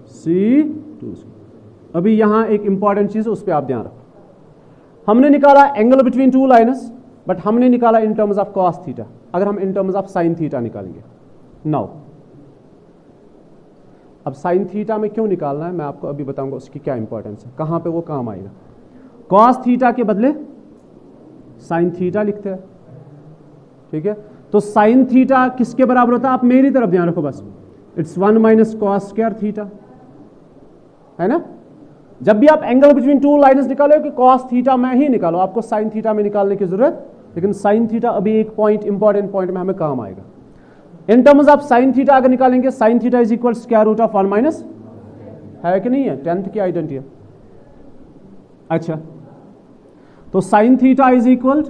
S1: C2 square. अभी यहां एक important चीज है, उस पर आप ध्यान रखो। हमने निकाला angle between two lines, but हमने निकाला इन टर्म्स ऑफ cos थीटा। अगर हम इन टर्म्स ऑफ sin थीटा निकालेंगे, नाउ अब sin थीटा में क्यों निकालना है मैं आपको अभी बताऊंगा, उसकी क्या इंपॉर्टेंस है, कहां पे वो काम आएगा। cos थीटा के बदले साइन थीटा लिखते हैं, ठीक है। तो साइन थीटा किसके बराबर होता है, आप मेरी तरफ ध्यान रखो बस, it's 1 minus cos square theta, है ना। जब भी आप एंगल बिटवीन टू लाइन्स निकालो कि कॉस थीटा में ही निकालो, आपको साइन थीटा में निकालने की जरूरत, लेकिन साइन थीटा अभी एक पॉइंट इंपॉर्टेंट पॉइंट में हमें काम आएगा। In terms of sine theta अगर निकालेंगे, sine theta is equal square root of 1 minus, है कि नहीं है, 10th की आइडेंटिटी है। अच्छा, तो sine theta is equal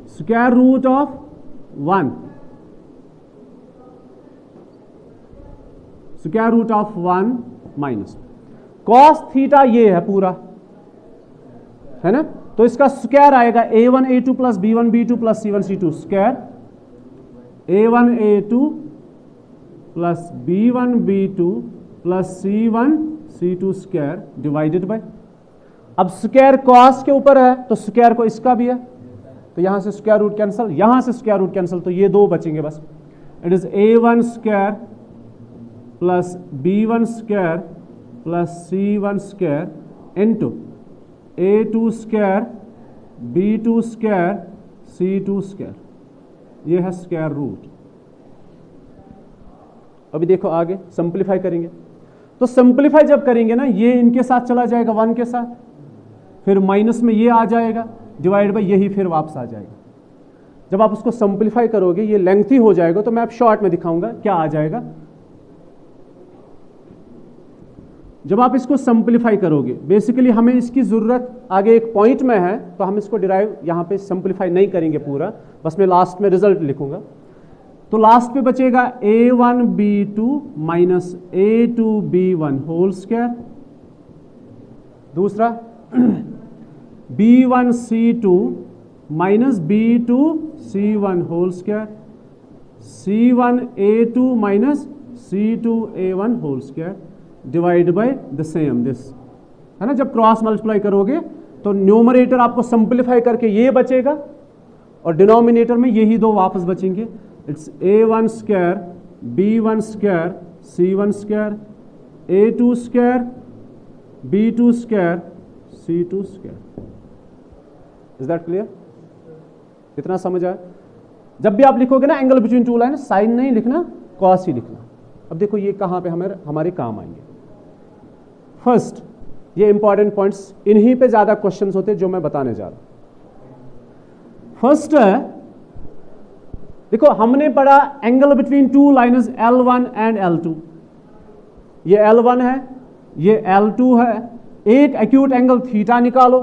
S1: square root of 1, square root of 1 minus cos theta, ये है पूरा, है ना। तो इसका स्क्वायर आएगा a1 a2 plus b1 b2 plus c1 c2 square a1 a2 plus b1 b2 plus c1 c2 square divided by, अब square cos के ऊपर है तो स्क्वायर को इसका भी है, तो यहां से स्क्वायर रूट कैंसिल, यहां से स्क्वायर रूट कैंसिल, तो ये दो बचेंगे बस। It is a1 square plus b1 square plus c1 square into a2 square b2 square c2 square, ये है स्क्वायर रूट। अभी देखो आगे सिंपलीफाई करेंगे, तो सिंपलीफाई जब करेंगे ना, ये इनके साथ चला जाएगा 1 के साथ, फिर माइनस में ये आ जाएगा, डिवाइड बाय यही फिर वापस आ जाएगा। जब आप उसको सिंपलीफाई करोगे, ये लेंथी हो जाएगा, तो मैं अब शॉर्ट में दिखाऊंगा क्या आ जाएगा। जब आप इसको सिंपलीफाई करोगे, बेसिकली हमें इसकी जरूरत आगे एक पॉइंट में है, तो हम इसको डिराइव यहां पे सिंपलीफाई नहीं करेंगे पूरा, बस मैं लास्ट में रिजल्ट लिखूंगा। तो लास्ट पे बचेगा a1 b2 minus a2 b1 whole square, दूसरा b1 c2 minus b2 c1 whole square, c1 a2 minus c2 a1 whole square divide by the same this, है ना। जब क्रॉस मल्टीप्लाई करोगे तो न्यूमरेटर आपको सिंपलीफाई करके ये बचेगा और डिनोमिनेटर में यही दो वापस बचेंगे। It's a1 square b1 square c1 square a2 square b2 square c2 square. Is that clear? इतना समझ आया? जब भी आप लिखोगे ना angle between two line, sine नहीं लिखना, कॉस ही लिखना। अब देखो ये कहां पे हमारे काम आएंगे। फर्स्ट, ये इंपॉर्टेंट पॉइंट्स, इन्हीं पे ज्यादा क्वेश्चंस होते हैं जो मैं बताने जा रहा हूं। फर्स्ट है, देखो हमने पढ़ा angle between two lines L1 and L2, ये L1 है, ये L2 है। एक एक्यूट एंगल थीटा निकालो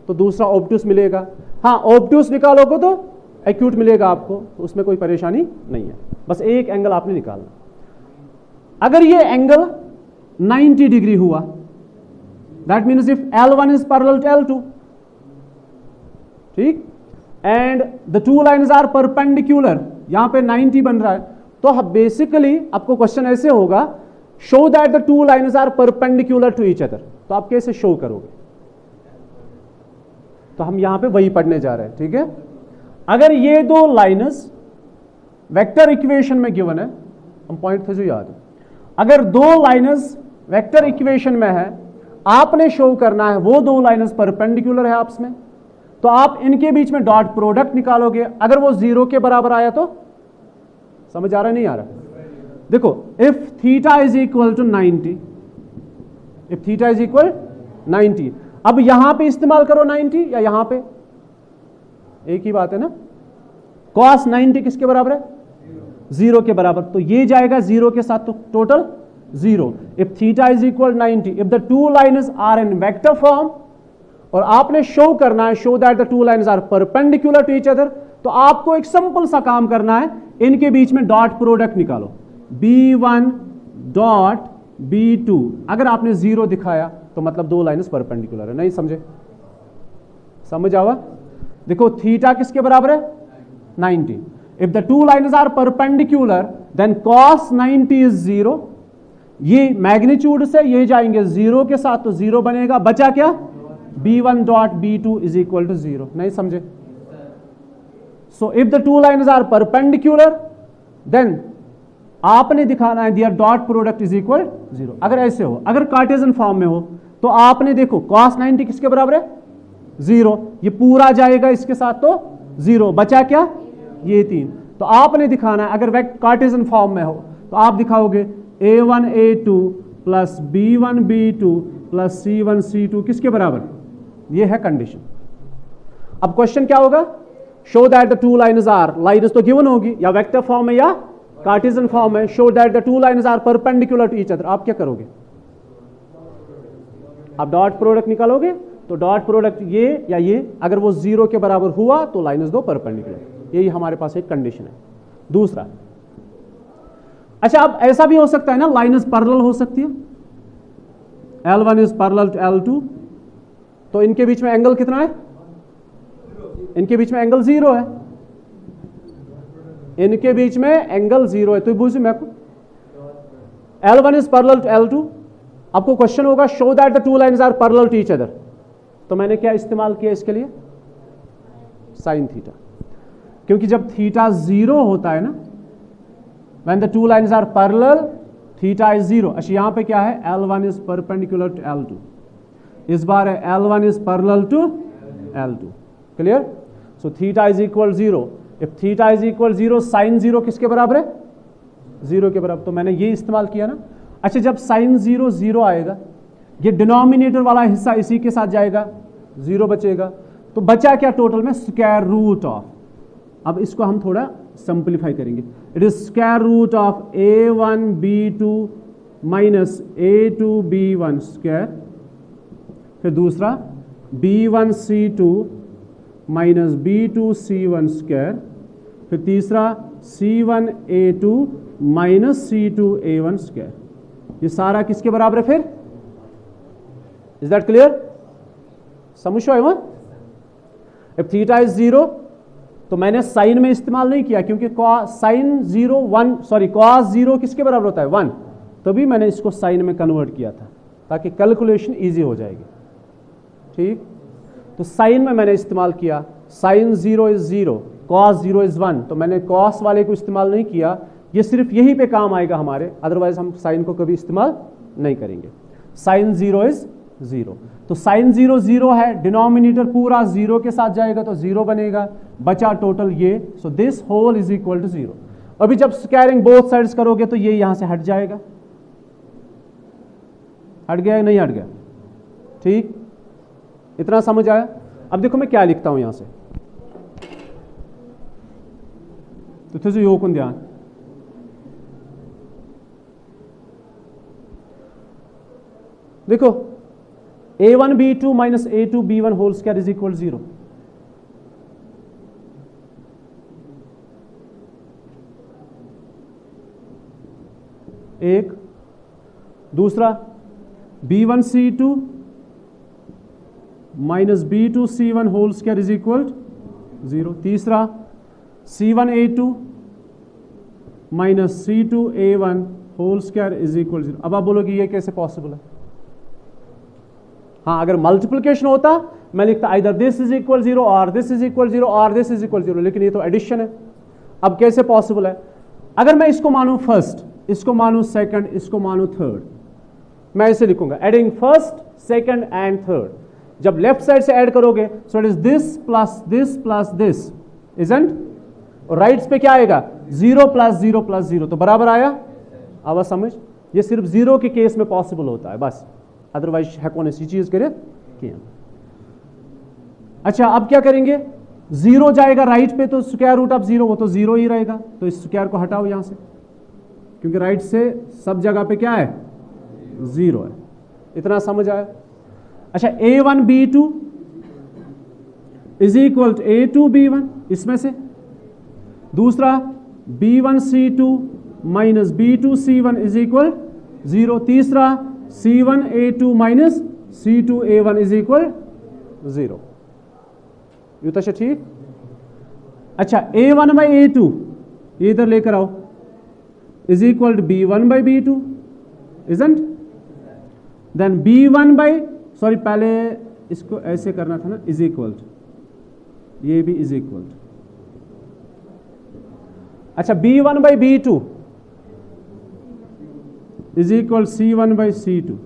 S1: तो दूसरा ऑब्ट्यूस मिलेगा। हाँ, ऑब्ट्यूस निकालोगे तो एक्यूट मिलेगा आपको, तो उसमें कोई परेशानी नहीं है, बस एक एंगल आपने निकालना। अगर ये एंगल 90 डिग्री हुआ, that means if L1 is parallel to L2, ठीक, and the two lines are perpendicular, यहां पे 90 बन रहा है, तो बेसिकली आपको क्वेश्चन ऐसे होगा, show that the two lines are perpendicular to each other. तो आप कैसे शो करोगे? तो हम यहां पे वही पढ़ने जा रहे हैं, ठीक है। अगर ये दो लाइन्स वेक्टर इक्वेशन में गिवन है, हम पॉइंट थे जो याद है, अगर दो लाइन्स वेक्टर इक्वेशन में है, आपने शो करना है वो दो लाइन्स परपेंडिकुलर है आपस में, तो आप इनके बीच में डॉट प्रोडक्ट निकालोगे। अगर वो 0 के बराबर आया तो, समझ आ रहा है नहीं आ रहा? देखो, if theta is equal to 90, if theta is equal 90, अब यहां पे इस्तेमाल करो 90 या यहां पे, एक ही बात है ना। cos 90 किसके बराबर है? 0 के बराबर, तो ये जाएगा 0 के साथ, तो total 0। If theta is equal 90, if the two lines are in vector form, और आपने शो करना है, show that the two lines are perpendicular to each other, तो आपको एक सिंपल सा काम करना है, इनके बीच में डॉट प्रोडक्ट निकालो, b1 डॉट b2। अगर आपने 0 दिखाया तो मतलब दो लाइन्स परपेंडिकुलर है। नहीं समझे? समझ आवा? देखो थीटा किसके बराबर है? 90। If the two lines are perpendicular then cos 90 is 0। ये मैग्नीट्यूड से ये जाएंगे 0 के साथ, तो 0 बनेगा, बचा क्या? b1 dot b2 is equal to 0। नहीं समझे? So if the two lines are perpendicular then आपने दिखाना है their dot product is equal 0। अगर ऐसे हो, अगर कार्टेशियन फॉर्म में हो, तो आपने देखो cos 90 किसके बराबर है? 0, ये पूरा जाएगा इसके साथ तो 0, बचा क्या, ये 3। तो आपने दिखाना है, अगर वेक्टर कार्टेशियन फॉर्म में हो तो आप दिखाओगे a1 a2 plus b1 b2 plus c1 c2 किसके बराबर, ये है कंडीशन। अब क्वेश्चन क्या होगा, show that the two lines are, lines तो गिवन होगी या वेक्टर फॉर्म में या कार्टेशियन फॉर्म में, show that the two lines are perpendicular to each other. आप क्या करोगे, आप डॉट प्रोडक्ट निकालोगे, तो डॉट प्रोडक्ट ये या ये अगर वो 0 के बराबर हुआ तो लाइन्स दो परपेंडिकुलर, यही हमारे पास एक कंडीशन है। दूसरा, अच्छा अब ऐसा भी हो सकता है ना, लाइन्स पैरेलल हो सकती है, L1 is parallel to L2, तो इनके बीच में एंगल कितना है, इनके बीच में एंगल 0 है, इनके बीच में एंगल 0 है। तो बुझे मैं L1 is parallel to L2, आपको क्वेश्चन होगा show that the two lines are parallel to each other, तो मैंने क्या इस्तेमाल किया इसके लिए, साइन थीटा, क्योंकि जब थीटा 0 होता है ना, when the two lines are parallel theta is 0। अच्छा यहां पे क्या है, L1 is perpendicular to L2, इस बार है L1 is parallel to L2, clear. So theta is equal 0, if theta is equal 0 sine 0 किसके बराबर है, 0 के बराबर, तो मैंने ये इस्तेमाल किया ना। अच्छा जब साइन 0 0 आएगा, ये डिनोमिनेटर वाला हिस्सा इसी के साथ जाएगा, 0 बचेगा, तो बचा क्या टोटल में, स्क्वायर रूट ऑफ, अब इसको हम थोड़ा सिंपलीफाई करेंगे, it is square root of a1 b2 minus a2 b1 square, फिर दूसरा b1 c2 minus b2 c1 square, फिर तीसरा c1 a2 minus c2 a1 square, ये सारा किसके बराबर है फिर, इज दैट क्लियर, समझो है वहां। इफ थीटा इज 0 तो मैंने साइन में इस्तेमाल नहीं किया, क्योंकि साइन 0 1 सॉरी कॉस 0 किसके बराबर होता है 1, तभी मैंने इसको साइन में कन्वर्ट किया था ताकि कैलकुलेशन इजी हो जाएगी, ठीक। तो साइन में मैंने इस्तेमाल किया, साइन 0 इज 0, कॉस 0 इज 1, तो मैंने कॉस वाले को इस्तेमाल नहीं किया, ये सिर्फ यहीं पे काम आएगा हमारे, अदरवाइज हम साइन को कभी इस्तेमाल नहीं करेंगे। साइन 0 इज 0, तो साइन 0 0 है, डिनोमिनेटर पूरा 0 के साथ जाएगा तो 0 बनेगा, बचा टोटल ये, so this whole is equal to 0। अभी जब स्क्वायरिंग बोथ साइड्स करोगे तो ये यहां से हट जाएगा, हट गया या नहीं हट गया, ठीक, इतना समझ आया। अब देखो मैं क्या लिखता हूं यहां से, तो तुझे योकुन ध्यान, देखो a1 b2 minus a2 b1 whole square is equal 0, एक, दूसरा b1 c2 minus b2 c1 whole square is equal 0, तीसरा c1 a2 minus c2 a1 whole square is equal 0। अब आप बोलोगे ये कैसे पॉसिबल है, हाँ अगर मल्टीप्लिकेशन होता मैं लिखता आइदर दिस इज इक्वल 0 और दिस इज इक्वल 0 और दिस इज इक्वल 0, लेकिन ये तो एडिशन है। अब कैसे पॉसिबल है, अगर मैं इसको मानूं फर्स्ट, इसको मानूं सेकंड, इसको मानूं थर्ड, मैं इसे लिखूंगा adding first second and third, जब लेफ्ट साइड से ऐड करोगे सो it is this plus this isn't, और राइट पे क्या आएगा 0 प्लस 0 प्लस 0, तो बराबर आया। अब समझ, ये सिर्फ 0 के केस में पॉसिबल होता है बस, अदरवाइज है कौन सी चीज करे किया। अच्छा अब क्या करेंगे, 0 जाएगा राइट पे तो स्क्वायर रूट ऑफ 0, वो तो 0 ही रहेगा, तो इस स्क्वायर को हटाओ यहां से, क्योंकि राइट से सब जगह पे क्या है 0 है, इतना समझ आया। अच्छा a1 b2 is equal to a2 b1, इसमें से दूसरा b1 c2 minus b2 c1 is equal 0, तीसरा c1 a2 minus c2 a1 is equal 0, you तो ठीक। अच्छा a1 बाई a2 ये इधर लेकर आओ is equal to b1 by b2 isn't, then b1 by sorry पहले इसको ऐसे करना था ना, इज इक्वल टू, ये भी इज इक्वल टू, अच्छा b1 by b2 is equal c1 by c2,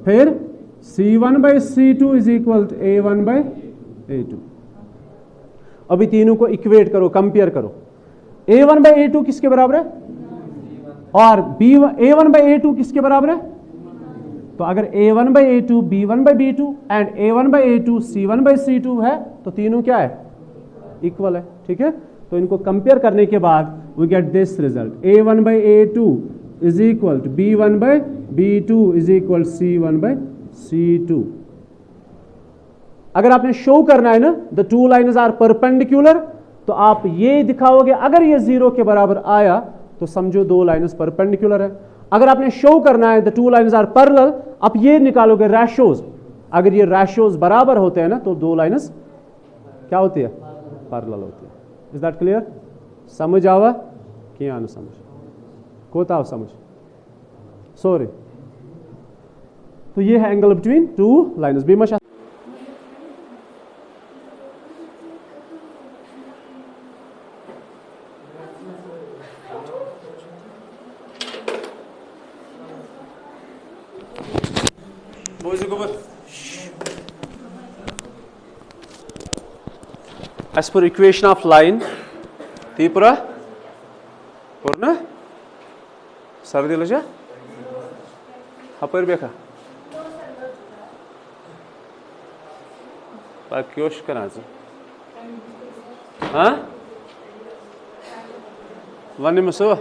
S1: फिर c1 by c2 is equal to a1 by A2। अभी तीनों को इक्वेट करो, कंपेयर करो। A1/A2 किसके बराबर है और A1/A2 किसके बराबर है? तो अगर A1/A2 B1/B2 and A1/A2 C1/C2 है तो तीनों क्या है? इक्वल है। ठीक है, तो इनको कंपेयर करने के बाद we get this result, A1/A2 is equal to B1/B2 is equal C1/C2। अगर आपने शो करना है ना the two lines are perpendicular, तो आप ये दिखाओगे अगर ये 0 के बराबर आया तो समझो दो लाइन्स परपेंडिकुलर है। अगर आपने शो करना है the two lines are parallel, आप ये निकालोगे रेशियोज। अगर ये रेशियोज बराबर होते हैं ना तो दो लाइन्स क्या होती है? पैरेलल होती है। Is that clear? समझ आवा कि ना समझ? कोता आओ समझ? सॉरी। तो ये है एंगल बिटवीन टू लाइन्स। बीमा as per equation of line तीपुरा पूर्ण सर्दी लजा हपर बेखा पाक्योश कराज हाँ वन मसो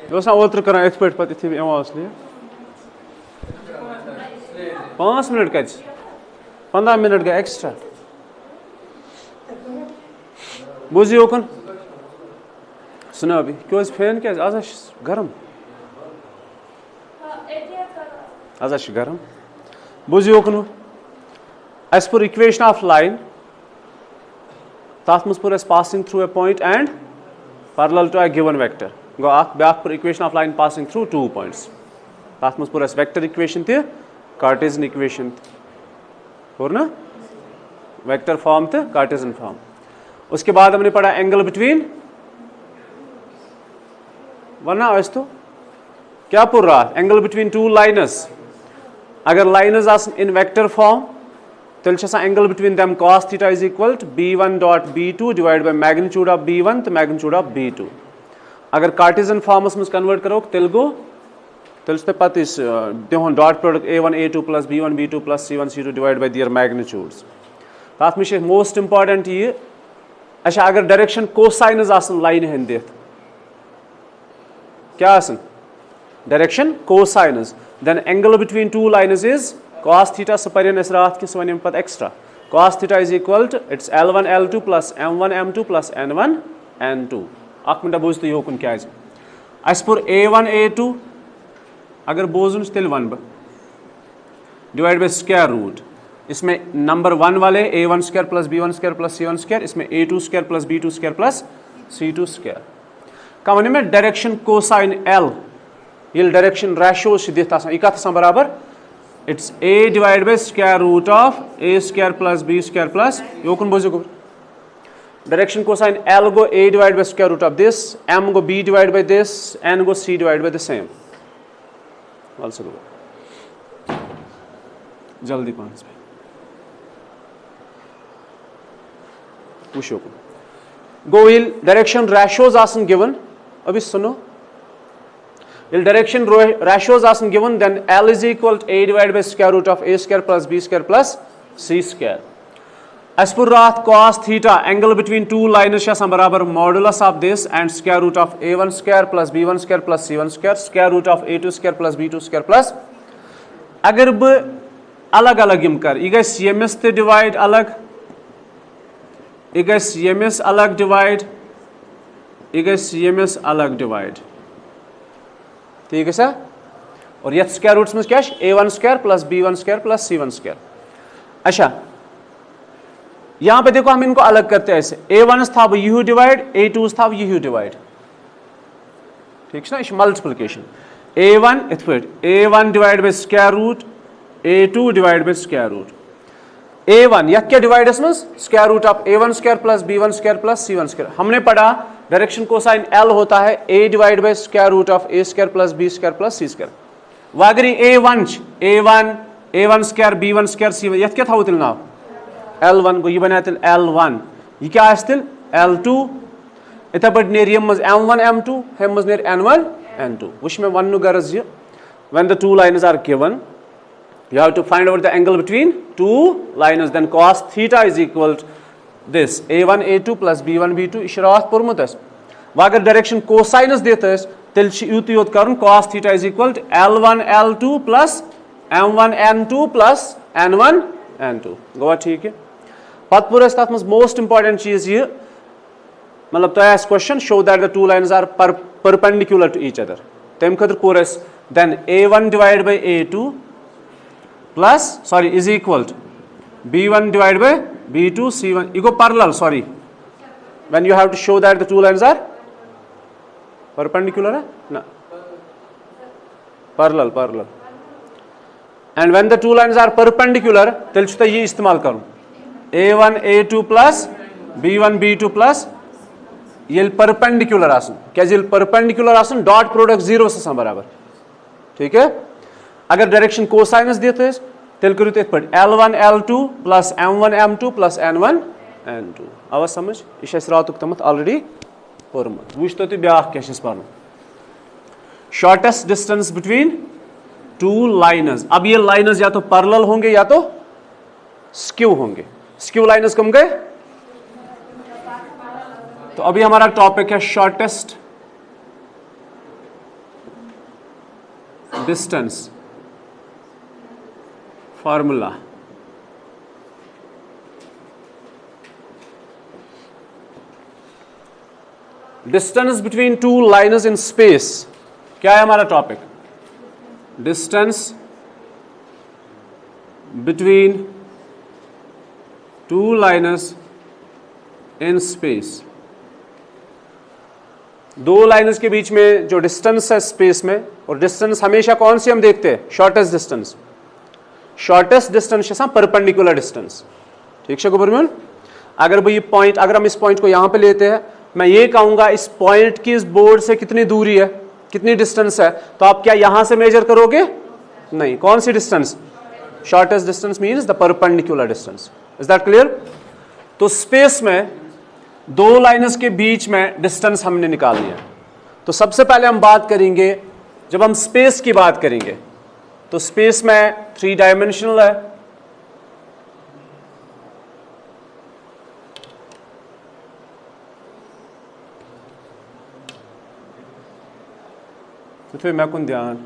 S1: दोसा ओत्र करा एक पेट पति थी एवं असली 5 मिनट का 15 मिनट का एक्स्ट्रा बोझी ओकन सुना अभी क्यों फैन क्या आज गरम आज गरम बोझी ओकन as per equation of line तथ मज पुर passing through a point and parallel to a given vector गो ब्याक पर equation of line passing through 2 points तथ मज पुर वेक्टर इक्वेशन ते कार्टेशियन इक्वेशन और ना वेक्टर फॉर्म ते कार्टेशियन फॉर्म। उसके बाद हमने पढ़ा एंगल बिटवीन, वरना आज तो क्या पुर रहा एंगल बिटवीन टू लाइनस। अगर लाइनस आसन इन वेक्टर फॉर्म तेल angle between them cos theta is equal to B1 dot B2 divide by magnitude of B1 तो मैग्नीट्यूड ऑफ B2। अगर कार्टेशियन फॉर्मस में कन्वर्ट करो तेल गो तेल पत दिहन dot product A1 A2 plus B1 B2 plus C1 C2 divide by their magnitudes. तथ में मोस्ट इंपॉर्टेंट ये अच्छा अगर डायरेक्शन कोसाइनस आसन लाइन हंद दिथ क्या आसन direction cosines then angle between two lines is cos theta सपरियन इस रात किस वन पत एक्स्ट्रा cos theta is equal to it's L1 L2 plus M1 M2 plus N1 N2। अख मिनट बोझ तो योकुन क्या अस पुर A1 A2 अगर बोजुन तेल वन बह डिवाइड बाय स्क्वायर रूट इसमें नंबर 1 वाले A1 square plus B1 square plus C1 square इसमें A2 square plus B2 square plus C2 square का वन में डायरेक्शन कोसाइन L ये डायरेक्शन रेशियो दिथ यह कत बराबर it's A divide by square root of A square plus B square plus योकुन बोझो गो डायरेक्शन कोसाइन L गो A divide by square root of this M go B divide by this N गो C divide by the same also गो जल्दी पास वुशो गो इल डायरेक्शन रेशियोज आसन गिवन अभी सुनो इल डायरेक्शन रेशियोज आसन given then L is equal to A divide by square root of A square plus B square plus C square as per रात cos theta angle between two lines बराबर modulus of this and square root of A1 square plus B1 square plus C1 square square root of A2 square plus B2 square plus अगर बह अलग अलग यम कर यह गस यमिस ते divide अलग यह गस यमिस अलग डिवाइड यह गस यमिस अलग डिवाइड ठीक है सर और यथ स्क्वायर रूट्स में क्या A1 square plus B1 square plus C1 square. अच्छा यहां पे देखो हम इनको अलग करते हैं ऐसे A1 था वो यू डिवाइड A2 था वो यू डिवाइड ठीक है ना मल्टीप्लिकेशन A1 इत पे A1 divide by square root A2 divide by square root A1 यह क्या डिवाइड इसमें square root of A1 square plus B1 square plus C1 square. हमने पढ़ा डायरेक्शन कोसाइन L होता है A divide by square root of A square plus B square plus C square. वागरी A1 square B1 square C1 यह क्या था वो नाव L1 गो, यह बना L1, यह क्या आस्तिल L2, इथे पे नेर यम मज M1 M2, हम मज नेर N1 N2. Which में वन गरज ये, when the two lines are given, you have to find out the angle between two lines, then cos theta is equal to this A1 A2 plus B1 B2. इश रात पोर्मुत है, अगर direction कोसाइनस देता है तेल यूत योत कर cos theta is equal to L1 L2 plus M1 N2 plus N1 N2. Goa ठीक है. पत पूरा तथ मज मोस्ट इंपॉर्टेंट चीज ये, मतलब तो as question show that the two lines are perpendicular to each other. तम खतर कोर then A1 divide by A2 plus sorry is equal to B1 divide by B2 C1 इको parallel. Sorry, when you have to show that the two lines are perpendicular है ना, parallel. And when the two lines are perpendicular तेल छुता ये इस्तेमाल करूं A1 A2 plus B1 B2 plus ये perpendicular आसन, क्या ये परपेंडिकुलर आसन डॉट प्रोडक्ट 0 से बराबर. ठीक है. अगर डायरेक्शन कोसाइनस देते हैं तेल करू इत पे L1 L2 plus M1 M2 plus N1 N2. आवा समझ, यह रात तमत ऑलरेडी पोर्मुत. वो तो ब्या क्या पढ़ shortest distance between two lines. अब ये लाइनस या तो पैरेलल होंगे या तो स्क्यू होंगे. स्क्यू लाइनस कम गए. तो अभी हमारा टॉपिक है shortest distance formula. Distance between two lines in space. क्या है हमारा topic? Distance between two lines in space. दो लाइन्स के बीच में जो डिस्टेंस है स्पेस में, और डिस्टेंस हमेशा कौन सी हम देखते हैं? Shortest distance. Shortest distance perpendicular distance. ठीक है गुबरमन. अगर भाई ये पॉइंट, अगर हम इस पॉइंट को यहां पे लेते हैं, मैं ये कहूंगा इस पॉइंट की इस बोर्ड से कितनी दूरी है, कितनी डिस्टेंस है, तो आप क्या यहां से मेजर करोगे? नहीं. कौन सी distance? Shortest distance means the perpendicular distance. Is that clear? तो स्पेस में दो लाइन्स के बीच में डिस्टेंस हमने निकाल लिया. तो सबसे पहले हम बात करेंगे, जब हम स्पेस की बात करेंगे तो स्पेस में 3 डायमेंशनल है. तो फिर मैं कौन ध्यान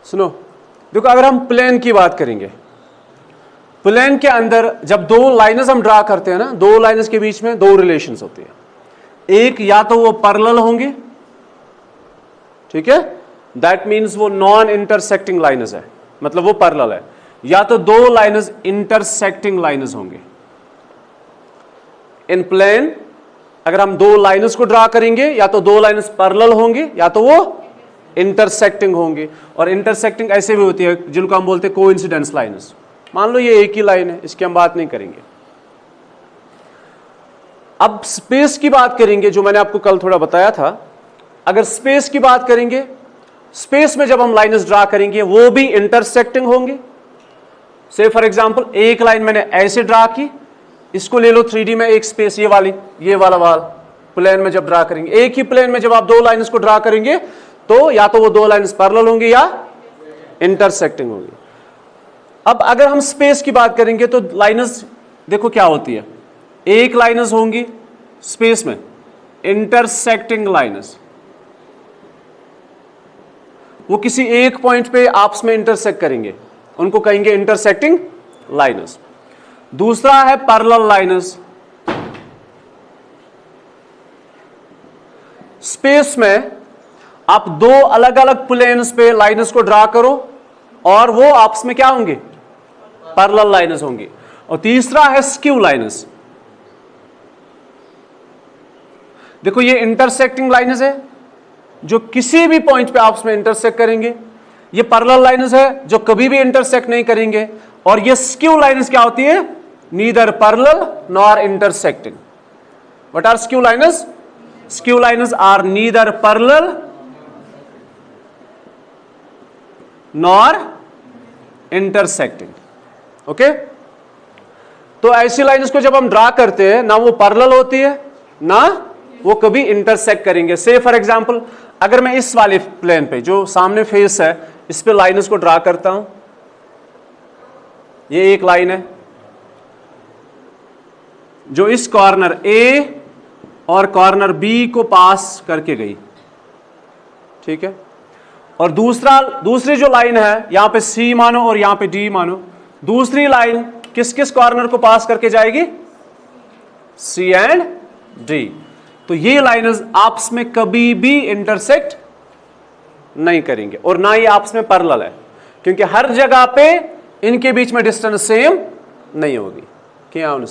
S1: सुनो. देखो, अगर हम प्लेन की बात करेंगे, प्लेन के अंदर जब दो लाइन्स हम ड्रा करते हैं ना, दो लाइन्स के बीच में दो रिलेशंस होती है. एक या तो वो पैरेलल होंगे, ठीक है, दैट मीन्स वो नॉन इंटरसेक्टिंग लाइन्स है, मतलब वो पैरेलल है. या तो दो लाइन्स इंटरसेक्टिंग लाइन्स होंगे. इन प्लेन अगर हम दो लाइन्स को ड्रा करेंगे, या तो दो लाइन्स पैरेलल होंगे या तो वो इंटरसेक्टिंग होंगे. और इंटरसेक्टिंग ऐसे भी होती है जिनको हम बोलते हैं कोइंसिडेंस लाइन्स. मान लो ये एक ही लाइन है, इसकी हम बात नहीं करेंगे. अब स्पेस की बात करेंगे, जो मैंने आपको कल थोड़ा बताया था. अगर स्पेस की बात करेंगे, स्पेस में जब हम लाइन्स ड्रा करेंगे वो भी इंटरसेक्टिंग होंगे. से फॉर एग्जांपल एक लाइन मैंने ऐसे ड्रा की, इसको ले लो 3D में एक स्पेस, ये वाला वाल प्लेन में जब ड्रा करेंगे, एक ही प्लेन में जब आप दो लाइन्स को ड्रा करेंगे तो या तो वो दो लाइन्स पैरेलल होंगी या इंटरसेक्टिंग होंगी. अब अगर हम स्पेस की बात करेंगे तो लाइन्स देखो क्या होती है. एक लाइन्स होंगी स्पेस में इंटरसेक्टिंग लाइन्स, वो किसी एक पॉइंट पे आपस में इंटरसेक्ट करेंगे, उनको कहेंगे इंटरसेक्टिंग लाइन्स. दूसरा है पैरेलल लाइन्स. स्पेस में आप दो अलग अलग प्लेन्स पे लाइन्स को ड्रा करो और वो आपस में क्या होंगे? पैरेलल लाइन्स होंगी. और तीसरा है स्क्यू लाइन्स. देखो ये इंटरसेक्टिंग लाइन्स है जो किसी भी पॉइंट पे आपस में इंटरसेक्ट करेंगे, ये पैरेलल लाइन्स है जो कभी भी इंटरसेक्ट नहीं करेंगे, और ये स्क्यू लाइन्स क्या होती है? Neither parallel nor intersecting. What are skew lines? Skew lines are neither parallel nor intersecting. Okay, तो ऐसी लाइन्स को जब हम ड्रा करते हैं ना वो पैरेलल होती है ना वो कभी इंटरसेक्ट करेंगे। से फॉर एग्जांपल अगर मैं इस वाले प्लेन पे जो सामने फेस है इस पे लाइन्स को ड्रा करता हूं, ये एक लाइन है जो इस कॉर्नर A और कॉर्नर B को पास करके गई, ठीक है, और दूसरी जो लाइन है यहां पे C मानो और यहां पे D मानो, दूसरी लाइन किस किस कॉर्नर को पास करके जाएगी? C and D। तो ये लाइन्स आपस में कभी भी इंटरसेक्ट नहीं करेंगे और ना ही आपस में पैरेलल है, क्योंकि हर जगह पे इनके बीच में डिस्टेंस सेम नहीं होगी। क्या आपने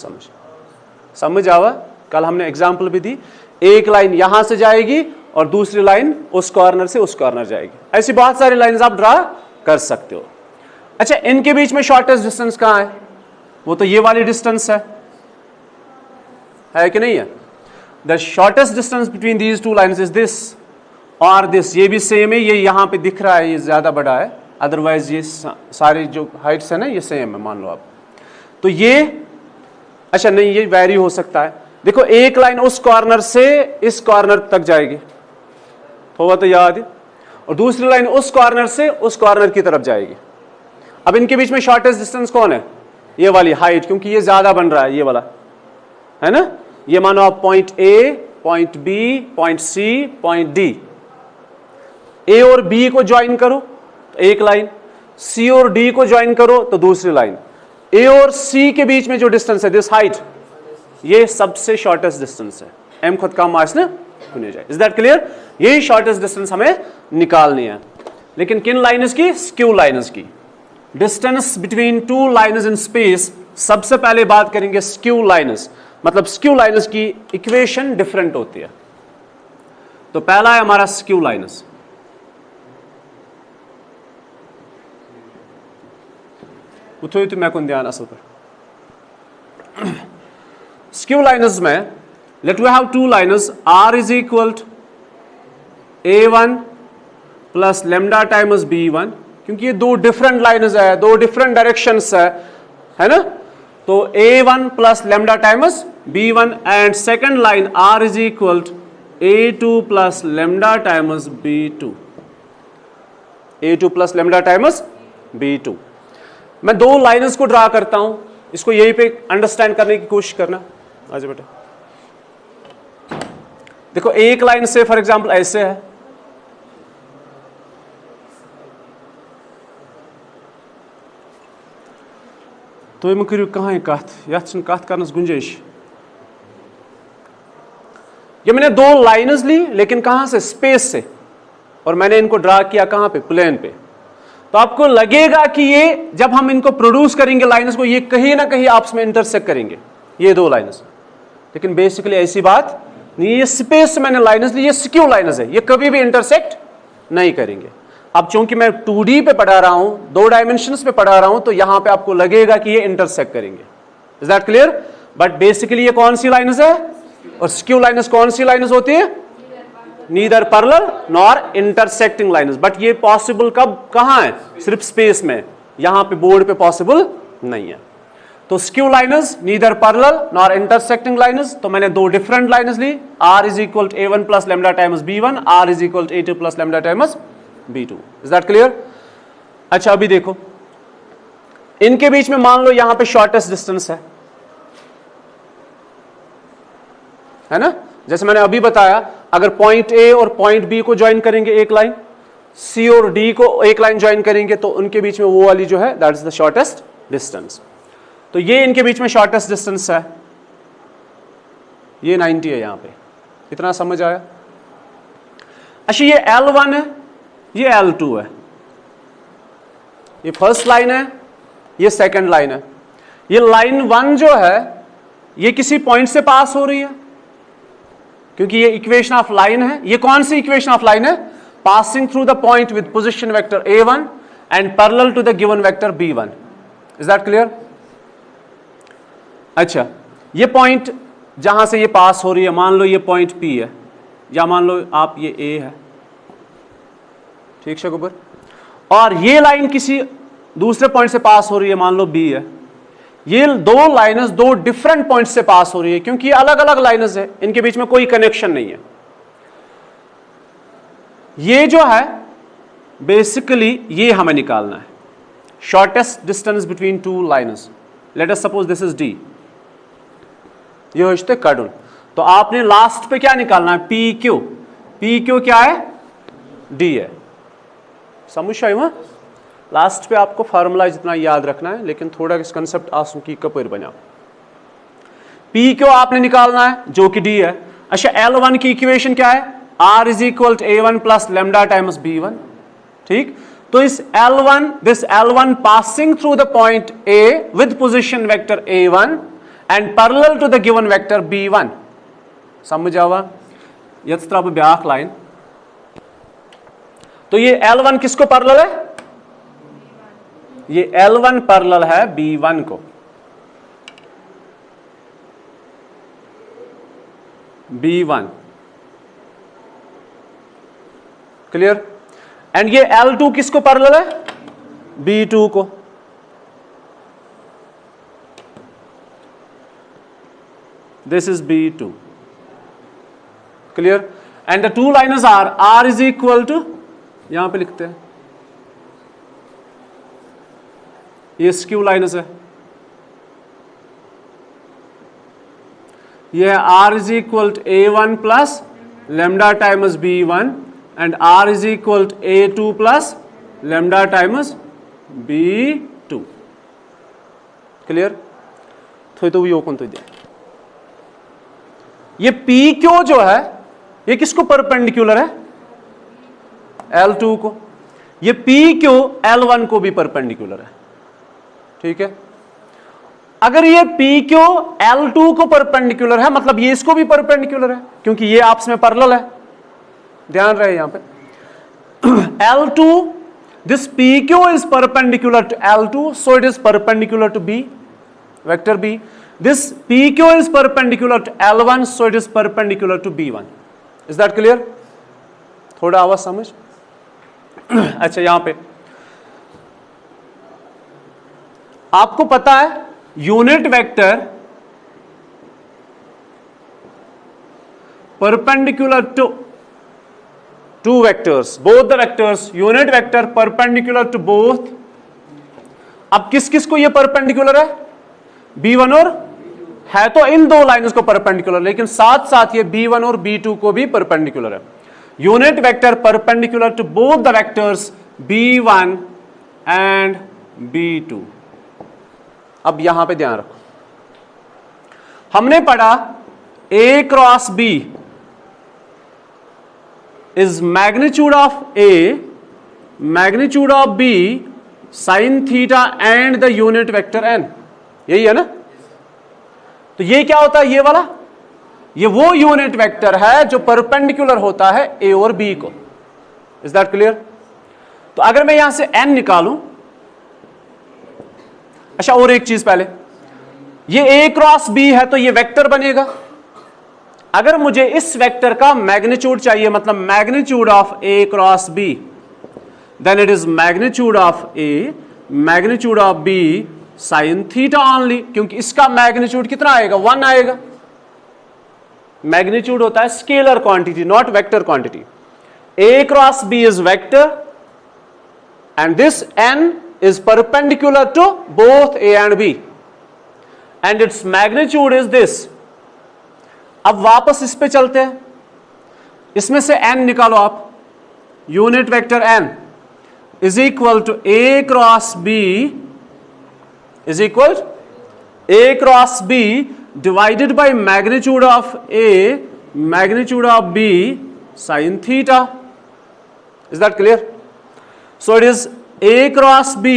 S1: समझ आवा? कल हमने एग्जांपल भी दी, एक लाइन यहां से जाएगी और दूसरी लाइन उस कॉर्नर से उस कॉर्नर जाएगी। ऐसी बहुत सारी लाइन्स आप ड्रा कर सकते हो। अच्छा, इनके बीच में शॉर्टेस्ट डिस्टेंस कहां है? वो तो ये वाली डिस्टेंस है कि नहीं है? The shortest distance between these two lines is this और दिस। ये भी सेम है, ये यहां पे दिख रहा है, ये ज्यादा बड़ा है, अदरवाइज ये सारी जो हाइट्स है ना ये सेम है, मान लो आप। तो ये अच्छा नहीं, ये वैरी हो सकता है। देखो एक लाइन उस कॉर्नर से इस कॉर्नर तक जाएगी, होगा तो याद है, और दूसरी लाइन उस कॉर्नर से उस कॉर्नर की तरफ जाएगी। अब इनके बीच में शॉर्टेस्ट डिस्टेंस कौन है? ये वाली हाइट, क्योंकि ये ज्यादा बन रहा है, ये वाला है ना। ये मानो आप point A, point B, point C, point D, A और B को ज्वाइन करो तो एक लाइन, C और D को ज्वाइन करो तो दूसरी लाइन। A और C के बीच में जो डिस्टेंस है दिस हाइट, ये सबसे शॉर्टेस्ट डिस्टेंस है। M खुद का मास ना सुनिए जाए। Is that clear? यही शॉर्टेस्ट डिस्टेंस हमें निकालनी है। लेकिन किन लाइन्स की? स्क्यू लाइन्स की। Distance between two lines in space, सबसे पहले बात करेंगे स्क्यू लाइन्स। मतलब स्क्यू लाइन्स की इक्वेशन डिफरेंट होती है। तो पहला है हमारा स्क्यू लाइन्स। उठो तो मैं कौन ध्यान असल पर स्क्यू लाइन्स में let we have two lines, R is equal to A1 plus lambda times B1, क्योंकि ये दो डिफरेंट लाइन्स है, दो डिफरेंट डायरेक्शंस है ना। तो A1 plus lambda times B1 and second line R is equal to A2 plus lambda times B2, A2 plus lambda times B2। मैं दो लाइन्स को ड्रा करता हूं, इसको यहीं पे अंडरस्टैंड करने की कोशिश करना। आज बेटा देखो एक लाइन से फॉर एग्जांपल ऐसे है, तो ये करू कहां कथ ये कथ करने गुंजाइश। ये मैंने दो लाइन्स ली लेकिन कहां से? स्पेस से, और मैंने इनको ड्रा किया कहां पे? प्लेन पे। तो आपको लगेगा कि ये जब हम इनको प्रोड्यूस करेंगे लाइन्स को, ये कहीं ना कहीं आपस में इंटरसेक्ट करेंगे ये दो लाइन्स, लेकिन बेसिकली ऐसी बात नहीं। ये स्पेस से मैंने लाइन्स ली, ये स्क्यू लाइन्स है, ये कभी भी इंटरसेक्ट नहीं करेंगे। अब चूंकि मैं 2D पे पढ़ा रहा हूं, दो डायमेंशंस पे पढ़ा रहा हूं, तो यहां पे आपको लगेगा कि ये इंटरसेक्ट करेंगे। Is that clear? But basically ये कौन सी लाइन्स है? और स्क्यू लाइन्स कौन सी लाइन्स होती है? Neither parallel nor intersecting lines. But ये पॉसिबल कब कहां है? सिर्फ स्पेस में, यहां पे बोर्ड पे पॉसिबल नहीं है। तो skew lines neither parallel nor intersecting lines. तो मैंने दो डिफरेंट लाइन्स ली, R is equal to A1 plus lambda times B1, R is equal to A2 plus lambda times B2। Is that clear? अच्छा अभी देखो इनके बीच में मान लो यहां पे शॉर्टेस्ट डिस्टेंस है ना। जैसे मैंने अभी बताया, अगर पॉइंट A और पॉइंट B को ज्वाइन करेंगे एक लाइन, C और D को एक लाइन ज्वाइन करेंगे, तो उनके बीच में वो वाली जो है that is the shortest distance. तो ये इनके बीच में शॉर्टेस्ट डिस्टेंस है, ये 90 है। यहां पे इतना समझ आया? अच्छा ये L1 है, ये L2 है, ये फर्स्ट लाइन है, ये सेकंड लाइन है। ये लाइन 1 जो है ये किसी पॉइंट से पास हो रही है, क्योंकि ये इक्वेशन ऑफ लाइन है। ये कौन सी इक्वेशन ऑफ लाइन है? Passing through the point with position vector a1 and parallel to the given vector b1। Is that clear? अच्छा, ये पॉइंट जहां से ये पास हो रही है, मान लो ये पॉइंट P है, या मान लो आप ये A है, ठीक है ऊपर, और ये लाइन किसी दूसरे पॉइंट से पास हो रही है, मान लो B है। ये दो लाइन्स दो डिफरेंट पॉइंट से पास हो रही है, क्योंकि ये अलग अलग लाइन्स है, इनके बीच में कोई कनेक्शन नहीं है। ये जो है बेसिकली ये हमें निकालना है, shortest distance between two lines. Let us suppose this is D, ये होते कडुन। तो आपने लास्ट पे क्या निकालना है? PQ। PQ क्या है? D है। समझ आई वहां? लास्ट पे आपको फार्मूला जितना याद रखना है, लेकिन थोड़ा इस कंसेप्ट आसू की कपर बना। PQ आपने निकालना है जो कि D है। अच्छा, L1 की इक्वेशन क्या है? R is equal to A1 plus lambda times B1। ठीक, तो इस L1, this L1 passing through the point A with position vector A1 and parallel to the given vector B1। समझ आवा? यथ तरह ब्याख लाइन। तो ये L1 किसको पैरेलल है? ये L1 पैरेलल है B1 को। B1 clear? एंड ये L2 किसको पैरेलल है? B2 को। This is B2. Clear? And the two lines are R is equal to, यहां पे लिखते हैं, ये स्क्यू लाइन्स है, ये है R is equal to A1 plus lambda times B1 and R is equal to A2 plus lambda times B2। Clear? तो ये कौन तो दे, ये PQ जो है ये किसको परपेंडिकुलर है? L2 को। ये PQ L1 को भी परपेंडिकुलर है। ठीक है, अगर ये PQ L2 को परपेंडिकुलर है, मतलब ये इसको भी परपेंडिकुलर है, क्योंकि ये आपस में पैरेलल है। ध्यान रहे यहां पे L2, this PQ is perpendicular to L2, so it is perpendicular to B, vector B। This PQ is perpendicular to L1, so it is perpendicular to B1. Is that clear? थोड़ा आवाज समझ? अच्छा, यहां पे आपको पता है unit vector perpendicular to two vectors, both the vectors, unit vector perpendicular to both। अब किस किस को ये परपेंडिकुलर है? B1 और, है तो इन दो लाइन्स को परपेंडिकुलर, लेकिन साथ साथ ये B1 और B2 को भी परपेंडिकुलर है। Unit vector perpendicular to both the vectors B1 and B2। अब यहां पे ध्यान रखो, हमने पढ़ा A cross B is magnitude of A, magnitude of B sine theta and the unit vector n। यही है ना? तो ये क्या होता है? ये वाला, ये वो यूनिट वेक्टर है जो परपेंडिकुलर होता है A और B को। Is that clear? तो अगर मैं यहां से n निकालूं, अच्छा और एक चीज पहले, ये A क्रॉस B है तो ये वेक्टर बनेगा। अगर मुझे इस वेक्टर का मैग्नीट्यूड चाहिए, मतलब magnitude of A cross B, then it is magnitude of A magnitude of B sine theta only, क्योंकि इसका मैग्नीट्यूड कितना आएगा? 1 आएगा। मैग्नीट्यूड होता है scalar quantity, not vector quantity. A cross B is vector and this n is perpendicular to both A and B and its magnitude is this। अब वापस इस पे चलते हैं, इसमें से n निकालो आप। Unit vector n is equal to A cross B is equal to A cross B divided by magnitude of A magnitude of B sin theta। Is that clear? So it is A cross B.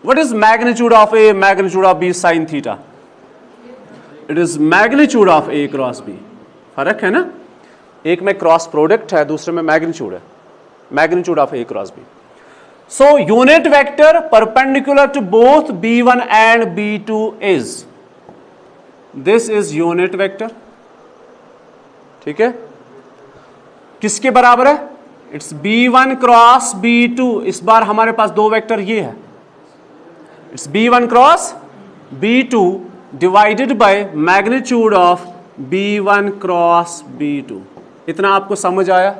S1: What is magnitude of A magnitude of B sin theta? It is magnitude of A cross B। फर्क है ना, एक में cross product है, दूसरे में magnitude है, magnitude of A cross B. So unit vector perpendicular to both b1 and b2 is, this is unit vector. ठीक है, किसके बराबर है? It's b1 cross b2. इस बार हमारे पास दो वेक्टर ये है, it's b1 cross b2 divided by magnitude of b1 cross b2. इतना आपको समझ आया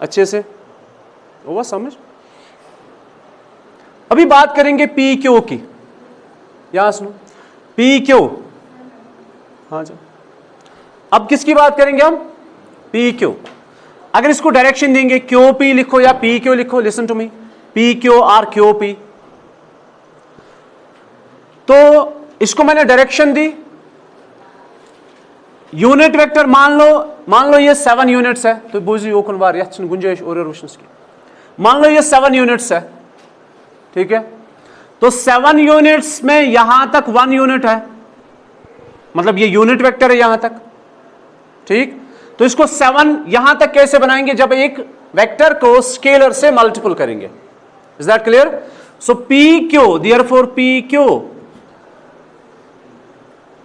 S1: अच्छे से? वो समझ. अभी बात करेंगे पी क्यू की. यहां सुनो, पी क्यू. हाँ जी, अब किसकी बात करेंगे हम? P Q. अगर इसको डायरेक्शन देंगे क्यू पी लिखो या पी क्यू लिखो, listen to me, P Q और क्यू पी, तो इसको मैंने डायरेक्शन दी. यूनिट वेक्टर मान लो ये 7 यूनिट्स है, तो बुझी ओकन वार यह गुंजाइश और वुचनस की. मान लो ये 7 यूनिट्स है, ठीक है, तो 7 यूनिट्स में यहां तक 1 यूनिट है, मतलब ये यूनिट वेक्टर है यहां तक. ठीक, तो इसको 7 यहां तक कैसे बनाएंगे? जब एक वेक्टर को स्केलर से मल्टीपल करेंगे. Is that clear? So P Q, therefore P Q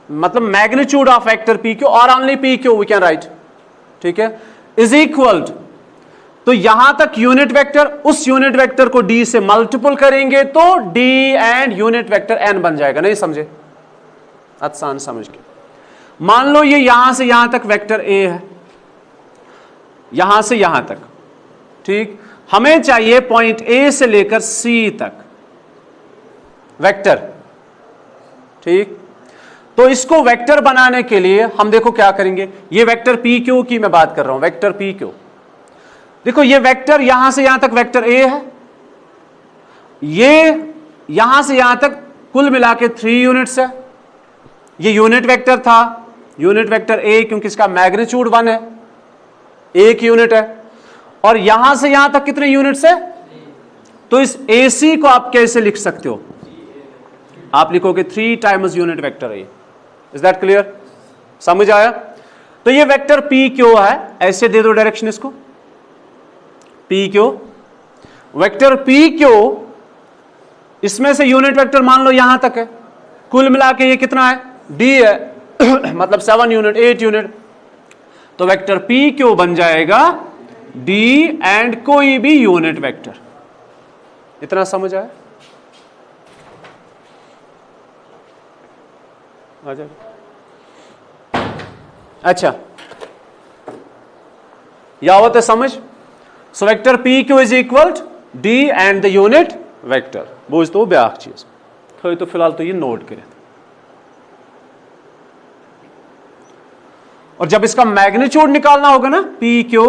S1: मतलब magnitude of vector P Q और only P Q we can write. ठीक है, इज इक्वल टू, तो यहां तक यूनिट वेक्टर, उस यूनिट वेक्टर को डी से मल्टीपल करेंगे तो D and unit vector N बन जाएगा. नहीं समझे? आसान समझ के. मान लो ये यहां से यहां तक वेक्टर ए है, यहां से यहां तक. ठीक, हमें चाहिए पॉइंट ए से लेकर सी तक वेक्टर. ठीक, तो इसको वेक्टर बनाने के लिए हम देखो क्या करेंगे. ये वेक्टर पी क्यू की मैं बात कर रहा हूं, वेक्टर पी क्यू. देखो ये वेक्टर यहां से यहां तक वेक्टर ए है, ये यहां से यहां तक कुल मिला के 3 यूनिट्स है. ये यूनिट वेक्टर था, यूनिट वेक्टर ए, क्योंकि इसका मैग्नीट्यूड 1 है, एक यूनिट है. और यहां से यहां तक कितने यूनिट्स है? तो इस AC को आप कैसे लिख सकते हो? आप लिखोगे 3 times unit vector A. Is that clear? समझ आया? तो ये वेक्टर पी क्यू है, ऐसे दे दो डायरेक्शन इसको, P Q. Vector P Q, इसमें से यूनिट वेक्टर मान लो यहां तक है, कुल मिला के ये कितना है? डी है मतलब 7 यूनिट, 8 यूनिट. तो वेक्टर पी क्यू बन जाएगा डी एंड कोई भी यूनिट वेक्टर. इतना समझ आया? आ जाएगा. अच्छा, यावत है समझ? So vector P Q is equal D and the unit vector. बोझ तो ब्याक चीज थो, तो फिलहाल तो ये नोट करें. और जब इसका मैग्नीट्यूड निकालना होगा ना, पी क्यू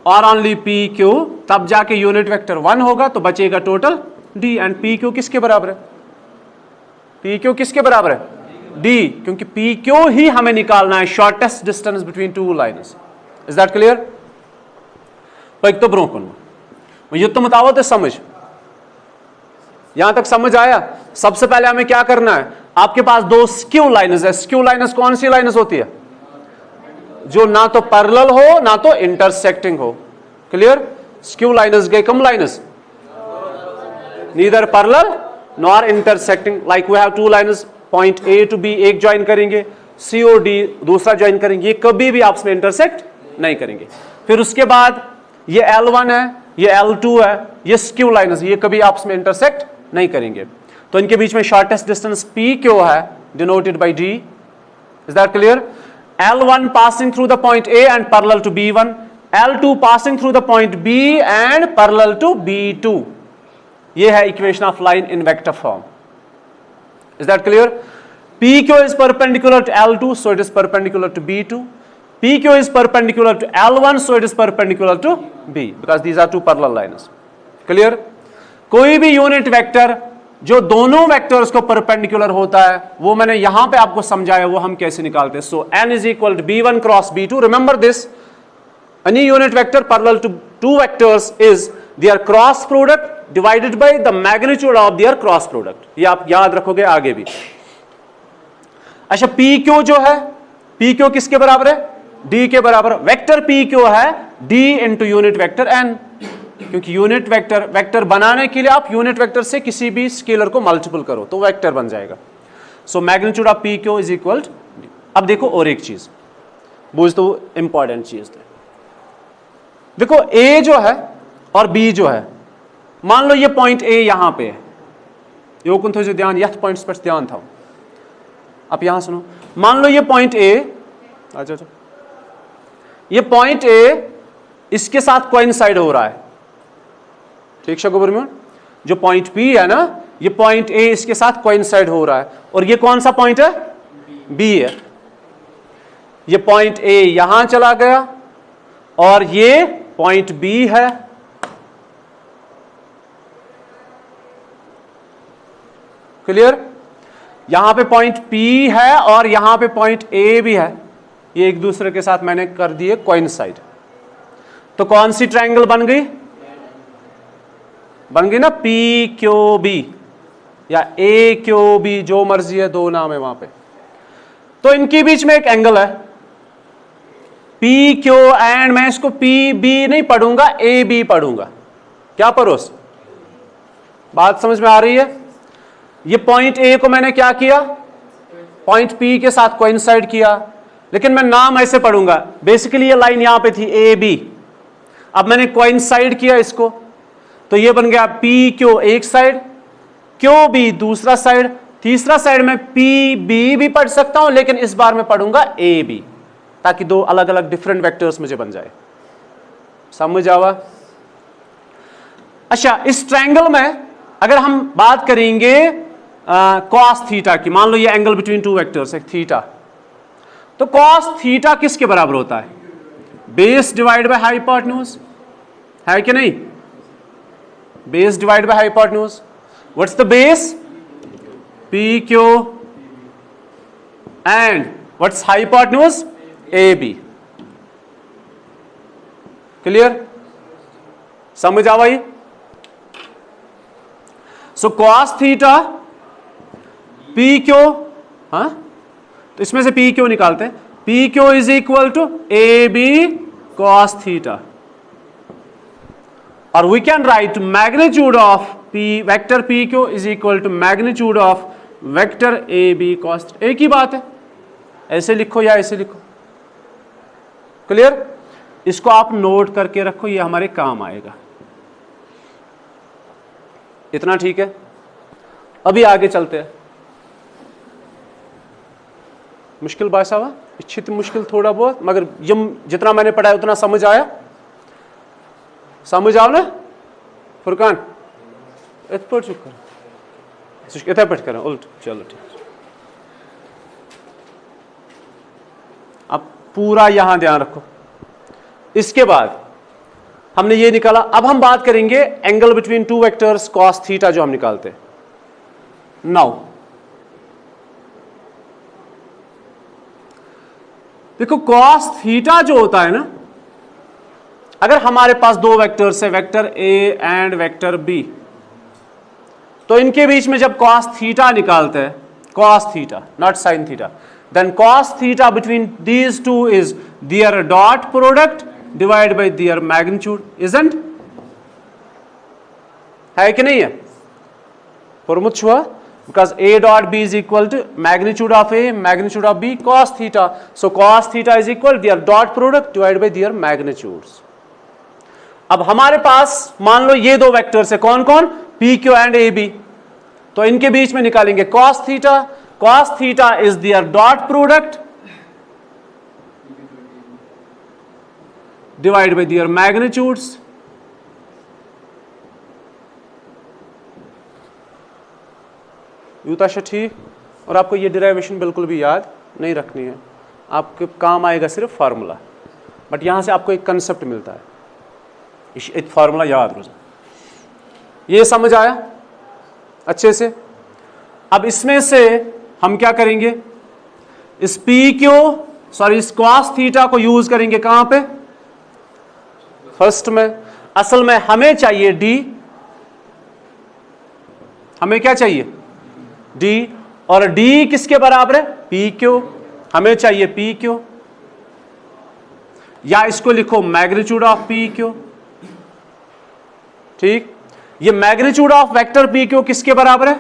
S1: और ओनली पी क्यू, तब जाके यूनिट वेक्टर 1 होगा, तो बचेगा total D. And P Q किसके बराबर है? पी क्यू किसके बराबर है? डी, क्योंकि पी क्यू ही हमें निकालना है, shortest distance between 2 lines. Is that clear? एक तो ब्रोकन ये तो मुतावत है समझ. यहां तक समझ आया? सबसे पहले हमें क्या करना है? आपके पास 2 स्क्यू लाइन्स है. स्क्यू लाइन्स कौन सी लाइन्स होती है? जो ना तो पैरेलल हो ना तो इंटरसेक्टिंग हो. क्लियर? स्क्यू लाइन्स गए कम lines, neither parallel nor intersecting. Like we have 2 lines, point A to B एक ज्वाइन करेंगे, सी और डी दूसरा ज्वाइन करेंगे, ये कभी भी आपस में इंटरसेक्ट नहीं करेंगे. फिर उसके बाद ये L1 है, ये L2 है, ये स्क्यू लाइन्स, ये कभी आपस में इंटरसेक्ट नहीं करेंगे. तो इनके बीच में शॉर्टेस्ट डिस्टेंस पी क्यू है, denoted by D. Is that clear? L1 passing through the point A and parallel to B1, L2 passing through the point B and parallel to B2. ये है equation of line in vector form. Is that clear? PQ is perpendicular to L2, so it is perpendicular to B2. PQ is perpendicular to L1, so it is perpendicular to B, because these are 2 parallel lines. Clear? कोई भी unit vector जो दोनों vectors को perpendicular होता है, वो मैंने यहां पे आपको समझाया, वो हम कैसे निकालते हैं. So n is equal to b1 cross b2. Remember this, any unit vector parallel to 2 vectors is their cross product divided by the magnitude of their cross product. ये आप याद रखोगे आगे भी. अच्छा, पी क्यू जो है पी क्यू किसके बराबर है? डी के बराबर। वेक्टर पी क्यू है D into unit vector n, क्योंकि यूनिट वेक्टर बनाने के लिए आप यूनिट वेक्टर से किसी भी स्केलर को मल्टीपल करो तो वेक्टर बन जाएगा। So magnitude of P Q is equal. अब देखो और एक चीज बुझ तो इंपॉर्टेंट चीज है। देखो ए जो है और बी जो है, मान लो ये पॉइंट ए यहां पे है, योकुन थोड़ी ध्यान यथ पॉइंट्स पर ध्यान था। अब यहां सुनो, मान लो ये पॉइंट ए, अच्छा ये पॉइंट ए इसके साथ कोइंसाइड हो रहा है, ठीक है। जो पॉइंट पी है ना, ये पॉइंट ए इसके साथ कोइंसाइड हो रहा है, और ये कौन सा पॉइंट है? बी है। ये पॉइंट ए यहां चला गया और ये पॉइंट बी है। क्लियर? यहां पे पॉइंट पी है और यहां पे पॉइंट ए भी है, ये एक दूसरे के साथ मैंने कर दिए कोइंसाइड। तो कौन सी ट्रायंगल बन गई? बन गई ना पी क्यू बी या ए क्यू बी, जो मर्जी है, दो नाम है वहां पे। तो इनके बीच में एक एंगल है पी क्यू, एंड मैं इसको पी बी नहीं पढ़ूंगा, ए बी पढ़ूंगा। क्या परोस? बात समझ में आ रही है? ये पॉइंट ए को मैंने क्या किया? पॉइंट पी के साथ कोइंसाइड किया, लेकिन मैं नाम ऐसे पढ़ूंगा। बेसिकली ये लाइन यहां पे थी ए बी, अब मैंने कोइंसाइड किया इसको, तो ये बन गया पी क्यू एक साइड, क्यू बी दूसरा साइड, तीसरा साइड में पी बी भी पढ़ सकता हूं, लेकिन इस बार मैं पढ़ूंगा ए बी, ताकि दो अलग अलग डिफरेंट वेक्टर्स मुझे बन जाए। समझ आवा? अच्छा, इस ट्रायंगल में अगर हम बात करेंगे कॉस थीटा की, मान लो ये एंगल बिटवीन टू वेक्टर्स है थीटा, तो कॉस थीटा किसके बराबर होता है? बेस डिवाइड बाय हाइपोटेन्यूज, है कि नहीं? Base divide by hypotenuse. What's the base? P Q, and what's hypotenuse? A B. Clear? समझ आ गई? So cos theta P Q, हाँ, तो इसमें से पी क्यू निकालते हैं। P Q is equal to A B cos theta, और we can write magnitude of P vector P Q is equal to magnitude of vector A B cos. एक ही बात है, ऐसे लिखो या ऐसे लिखो। क्लियर? इसको आप नोट करके रखो, ये हमारे काम आएगा। इतना ठीक है? अभी आगे चलते हैं। मुश्किल भाषा हुआ, इच्छित मुश्किल थोड़ा बहुत, मगर जितना मैंने पढ़ा है उतना समझ आया। समझ आओ ना फुरकान? पढ़ चुका इतना पढ़ कर उल्ट, चलो ठीक। अब पूरा यहां ध्यान रखो। इसके बाद हमने ये निकाला, अब हम बात करेंगे angle between two vectors cos theta, जो हम निकालते हैं। नाउ देखो, कॉस थीटा जो होता है ना, अगर हमारे पास दो वेक्टर्स है, vector A and vector B, तो इनके बीच में जब कॉस थीटा निकालते हैं, cos theta not sine theta, then cos theta between these two is their dot product divide by their magnitude, isn't? है कि नहीं है? फॉर्मुला हुआ, because a dot b is equal to magnitude of a magnitude of b cos theta, so cos theta is equal their dot product divided by their magnitudes. अब हमारे पास मान लो ये दो वेक्टर्स है, कौन कौन? p q and a b, तो इनके बीच में निकालेंगे cos theta. cos theta is their dot product divided by their magnitudes. यूताशा ठीक? और आपको ये डिराइवेशन बिल्कुल भी याद नहीं रखनी है, आपके काम आएगा सिर्फ फार्मूला, बट यहां से आपको एक कंसेप्ट मिलता है, एक फार्मूला याद रोज। ये समझ आया अच्छे से? अब इसमें से हम क्या करेंगे? इस पी क्यू सॉरी इस कॉस थीटा को यूज करेंगे कहां पे? फर्स्ट में। असल में हमें चाहिए डी, हमें क्या चाहिए? डी, और डी किसके बराबर है? P Q. हमें चाहिए पी क्यू, या इसको लिखो मैग्नीट्यूड ऑफ पी क्यू। ठीक, ये magnitude of vector P Q किसके बराबर है?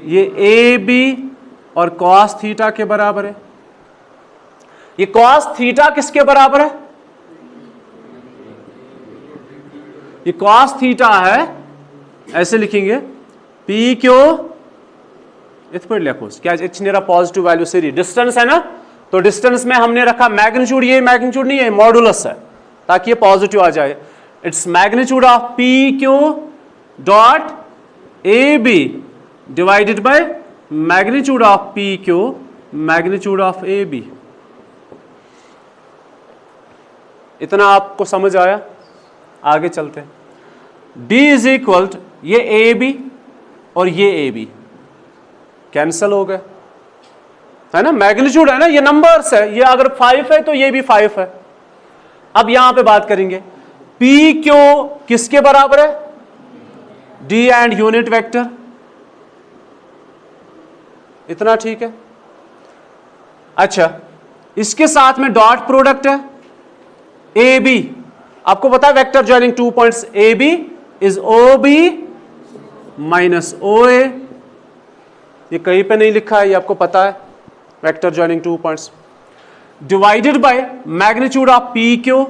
S1: ये ए बी और कॉस थीटा के बराबर है। ये कॉस थीटा किसके बराबर है? ये कॉस थीटा है, ऐसे लिखेंगे पी क्यू इत पर लिखो क्या इतना पॉजिटिव वैल्यू सीरी डिस्टेंस है ना, तो डिस्टेंस में हमने रखा मैग्नीट्यूड, ये मैग्नीट्यूड नहीं है, मॉडुलस है, ताकि ये पॉजिटिव आ जाए। It's magnitude of P Q dot A B divided by magnitude of P Q magnitude of A B. इतना आपको समझ आया? आगे चलते हैं। D इज इक्वल टू ये ए बी और ये ए बी कैंसल हो गए, है ना, मैग्नीट्यूड है ना, ये नंबर्स है, ये अगर 5 है तो ये भी 5 है। अब यहां पे बात करेंगे पी क्यू किसके बराबर है? D and unit vector. इतना ठीक है। अच्छा, इसके साथ में डॉट प्रोडक्ट है ए बी। आपको पता है vector joining 2 points A B is O B minus O A. ये कहीं पे नहीं लिखा है, ये आपको पता है, vector joining 2 points divided by magnitude of P Q.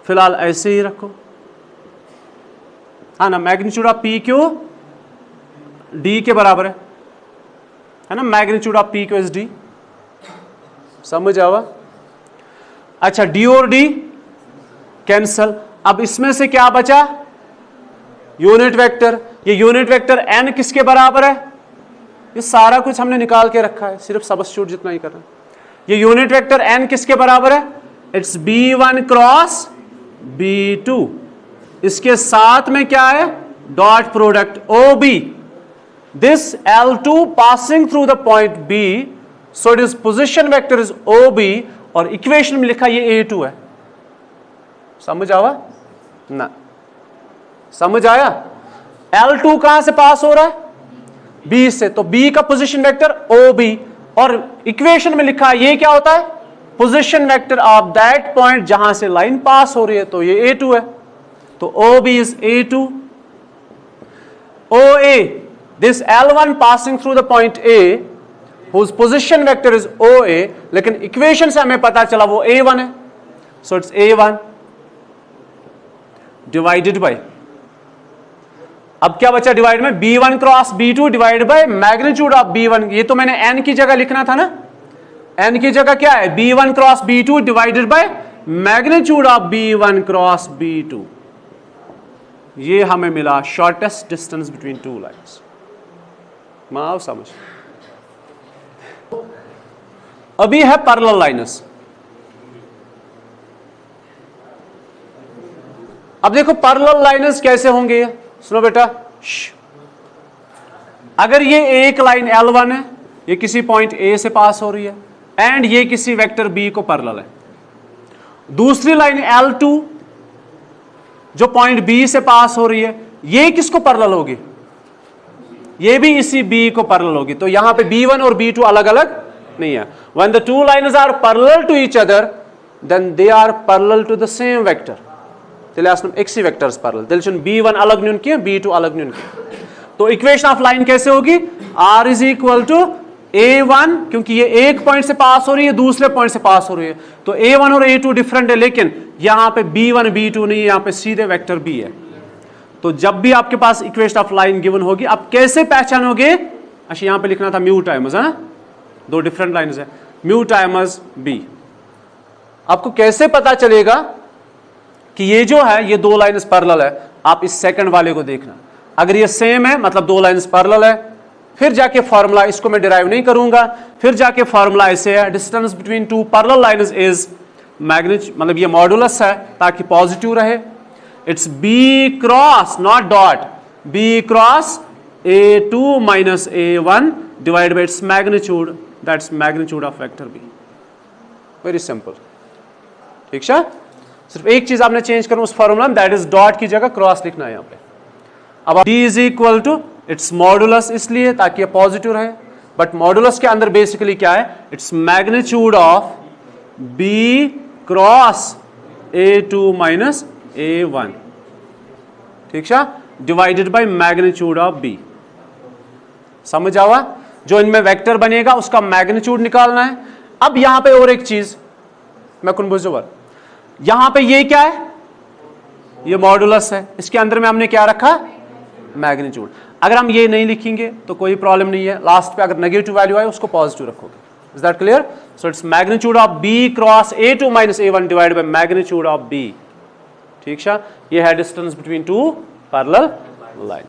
S1: फिलहाल ऐसे ही रखो, हाँ ना, magnitude of P Q D के बराबर है ना, magnitude of P Q is D. समझ आवा? अच्छा, डी और डी कैंसल। अब इसमें से क्या बचा? Unit vector. ये यूनिट वेक्टर एन किसके बराबर है? ये सारा कुछ हमने निकाल के रखा है, सिर्फ सब्स्टिट्यूट जितना ही करना है। ये यूनिट वेक्टर एन किसके बराबर है? It's b1 cross b2। इसके साथ में क्या है? Dot product OB। This L2 passing through the point B, so it is position vector is OB, और इक्वेशन में लिखा ये A2 है। समझ आवा ना? समझ आया? L2 कहां से पास हो रहा है? B से, तो B का पोजीशन वेक्टर OB, और इक्वेशन में लिखा है ये क्या होता है? Position vector of that point जहां से लाइन पास हो रही है, तो ये A2 है, तो OB is A2। OA, this L1 passing through the point A whose position vector is OA, लेकिन इक्वेशन से हमें पता चला वो A1 है, so it's A1 divided bye, अब क्या बचा डिवाइड में? B1 cross B2 divide by magnitude of B1। ये तो मैंने n की जगह लिखना था ना, n की जगह क्या है? B1 cross B2 divided by magnitude of B1 cross B2। ये हमें मिला shortest distance between two lines. माओ समझ। अभी है पैरेलल लाइन्स। अब देखो पैरेलल लाइन्स कैसे होंगे, सुनो बेटा। अगर ये एक लाइन L1 है, ये किसी पॉइंट A से पास हो रही है, एंड ये किसी वेक्टर B को पैरेलल है। दूसरी लाइन L2 जो पॉइंट B से पास हो रही है, ये किसको पैरेलल होगी? ये भी इसी B को पैरेलल होगी। तो यहां पे B1 और B2 अलग अलग नहीं है। When the two lines are parallel to each other, then they are parallel to the same vector. तेले आसनम एक्सी वेक्टर्स पैरेलल, तेले चुन B1 अलग न्यून किया, B2 अलग न्यून किया। तो इक्वेशन ऑफ लाइन कैसे होगी? R is equal to A1, क्योंकि ये एक पॉइंट से पास हो रही है, दूसरे पॉइंट से पास हो रही है, तो A1 और A2 डिफरेंट है, लेकिन यहां पे B1 B2 नहीं है, यहां पे सीधे वेक्टर B है। तो जब भी आपके पास इक्वेशन ऑफ लाइन गिवन होगी, आप कैसे पहचानोगे? अच्छा, यहां पे लिखना था म्यू टाइम्स, है ना, दो डिफरेंट लाइन्स है, म्यू टाइम्स B। आपको कैसे पता चलेगा कि ये जो है ये दो लाइन्स पैरेलल है? आप इस सेकंड वाले को देखना, अगर ये सेम है मतलब दो लाइन्स पैरेलल है, फिर जाके फॉर्मूला, इसको मैं डिराइव नहीं करूंगा, फिर जाके फॉर्मूला ऐसे है, distance between two parallel lines is magnitude, मतलब ये मॉडुलस है ताकि पॉजिटिव रहे। It's B cross, not dot, B cross A2 minus A1 divide bye its magnitude, that's magnitude of vector B। Very simple, ठीक है। सिर्फ एक चीज आपने चेंज करना उस फॉर्मूला में, दैट इज डॉट की जगह क्रॉस लिखना है यहां पे। अब D is equal to it's modulus, इसलिए ताकि ये पॉजिटिव रहे, बट मॉडुलस के अंदर बेसिकली क्या है, it's magnitude of B cross A2 minus A1, ठीक है, divided by magnitude of B. समझ आवा? जो इनमें वेक्टर बनेगा उसका मैग्नीट्यूड निकालना है। अब यहां पे और एक चीज मैं कुन बुझवर, यहां पे ये क्या है, ये मॉडुलस है, इसके अंदर में हमने क्या रखा, मैग्नीट्यूड। अगर हम ये नहीं लिखेंगे तो कोई प्रॉब्लम नहीं है, लास्ट पे अगर नेगेटिव वैल्यू आए उसको पॉजिटिव रखोगे। Is that clear? So it's magnitude of B cross A2 minus A1 divided by magnitude of b, ठीक है। ये है distance between two parallel line.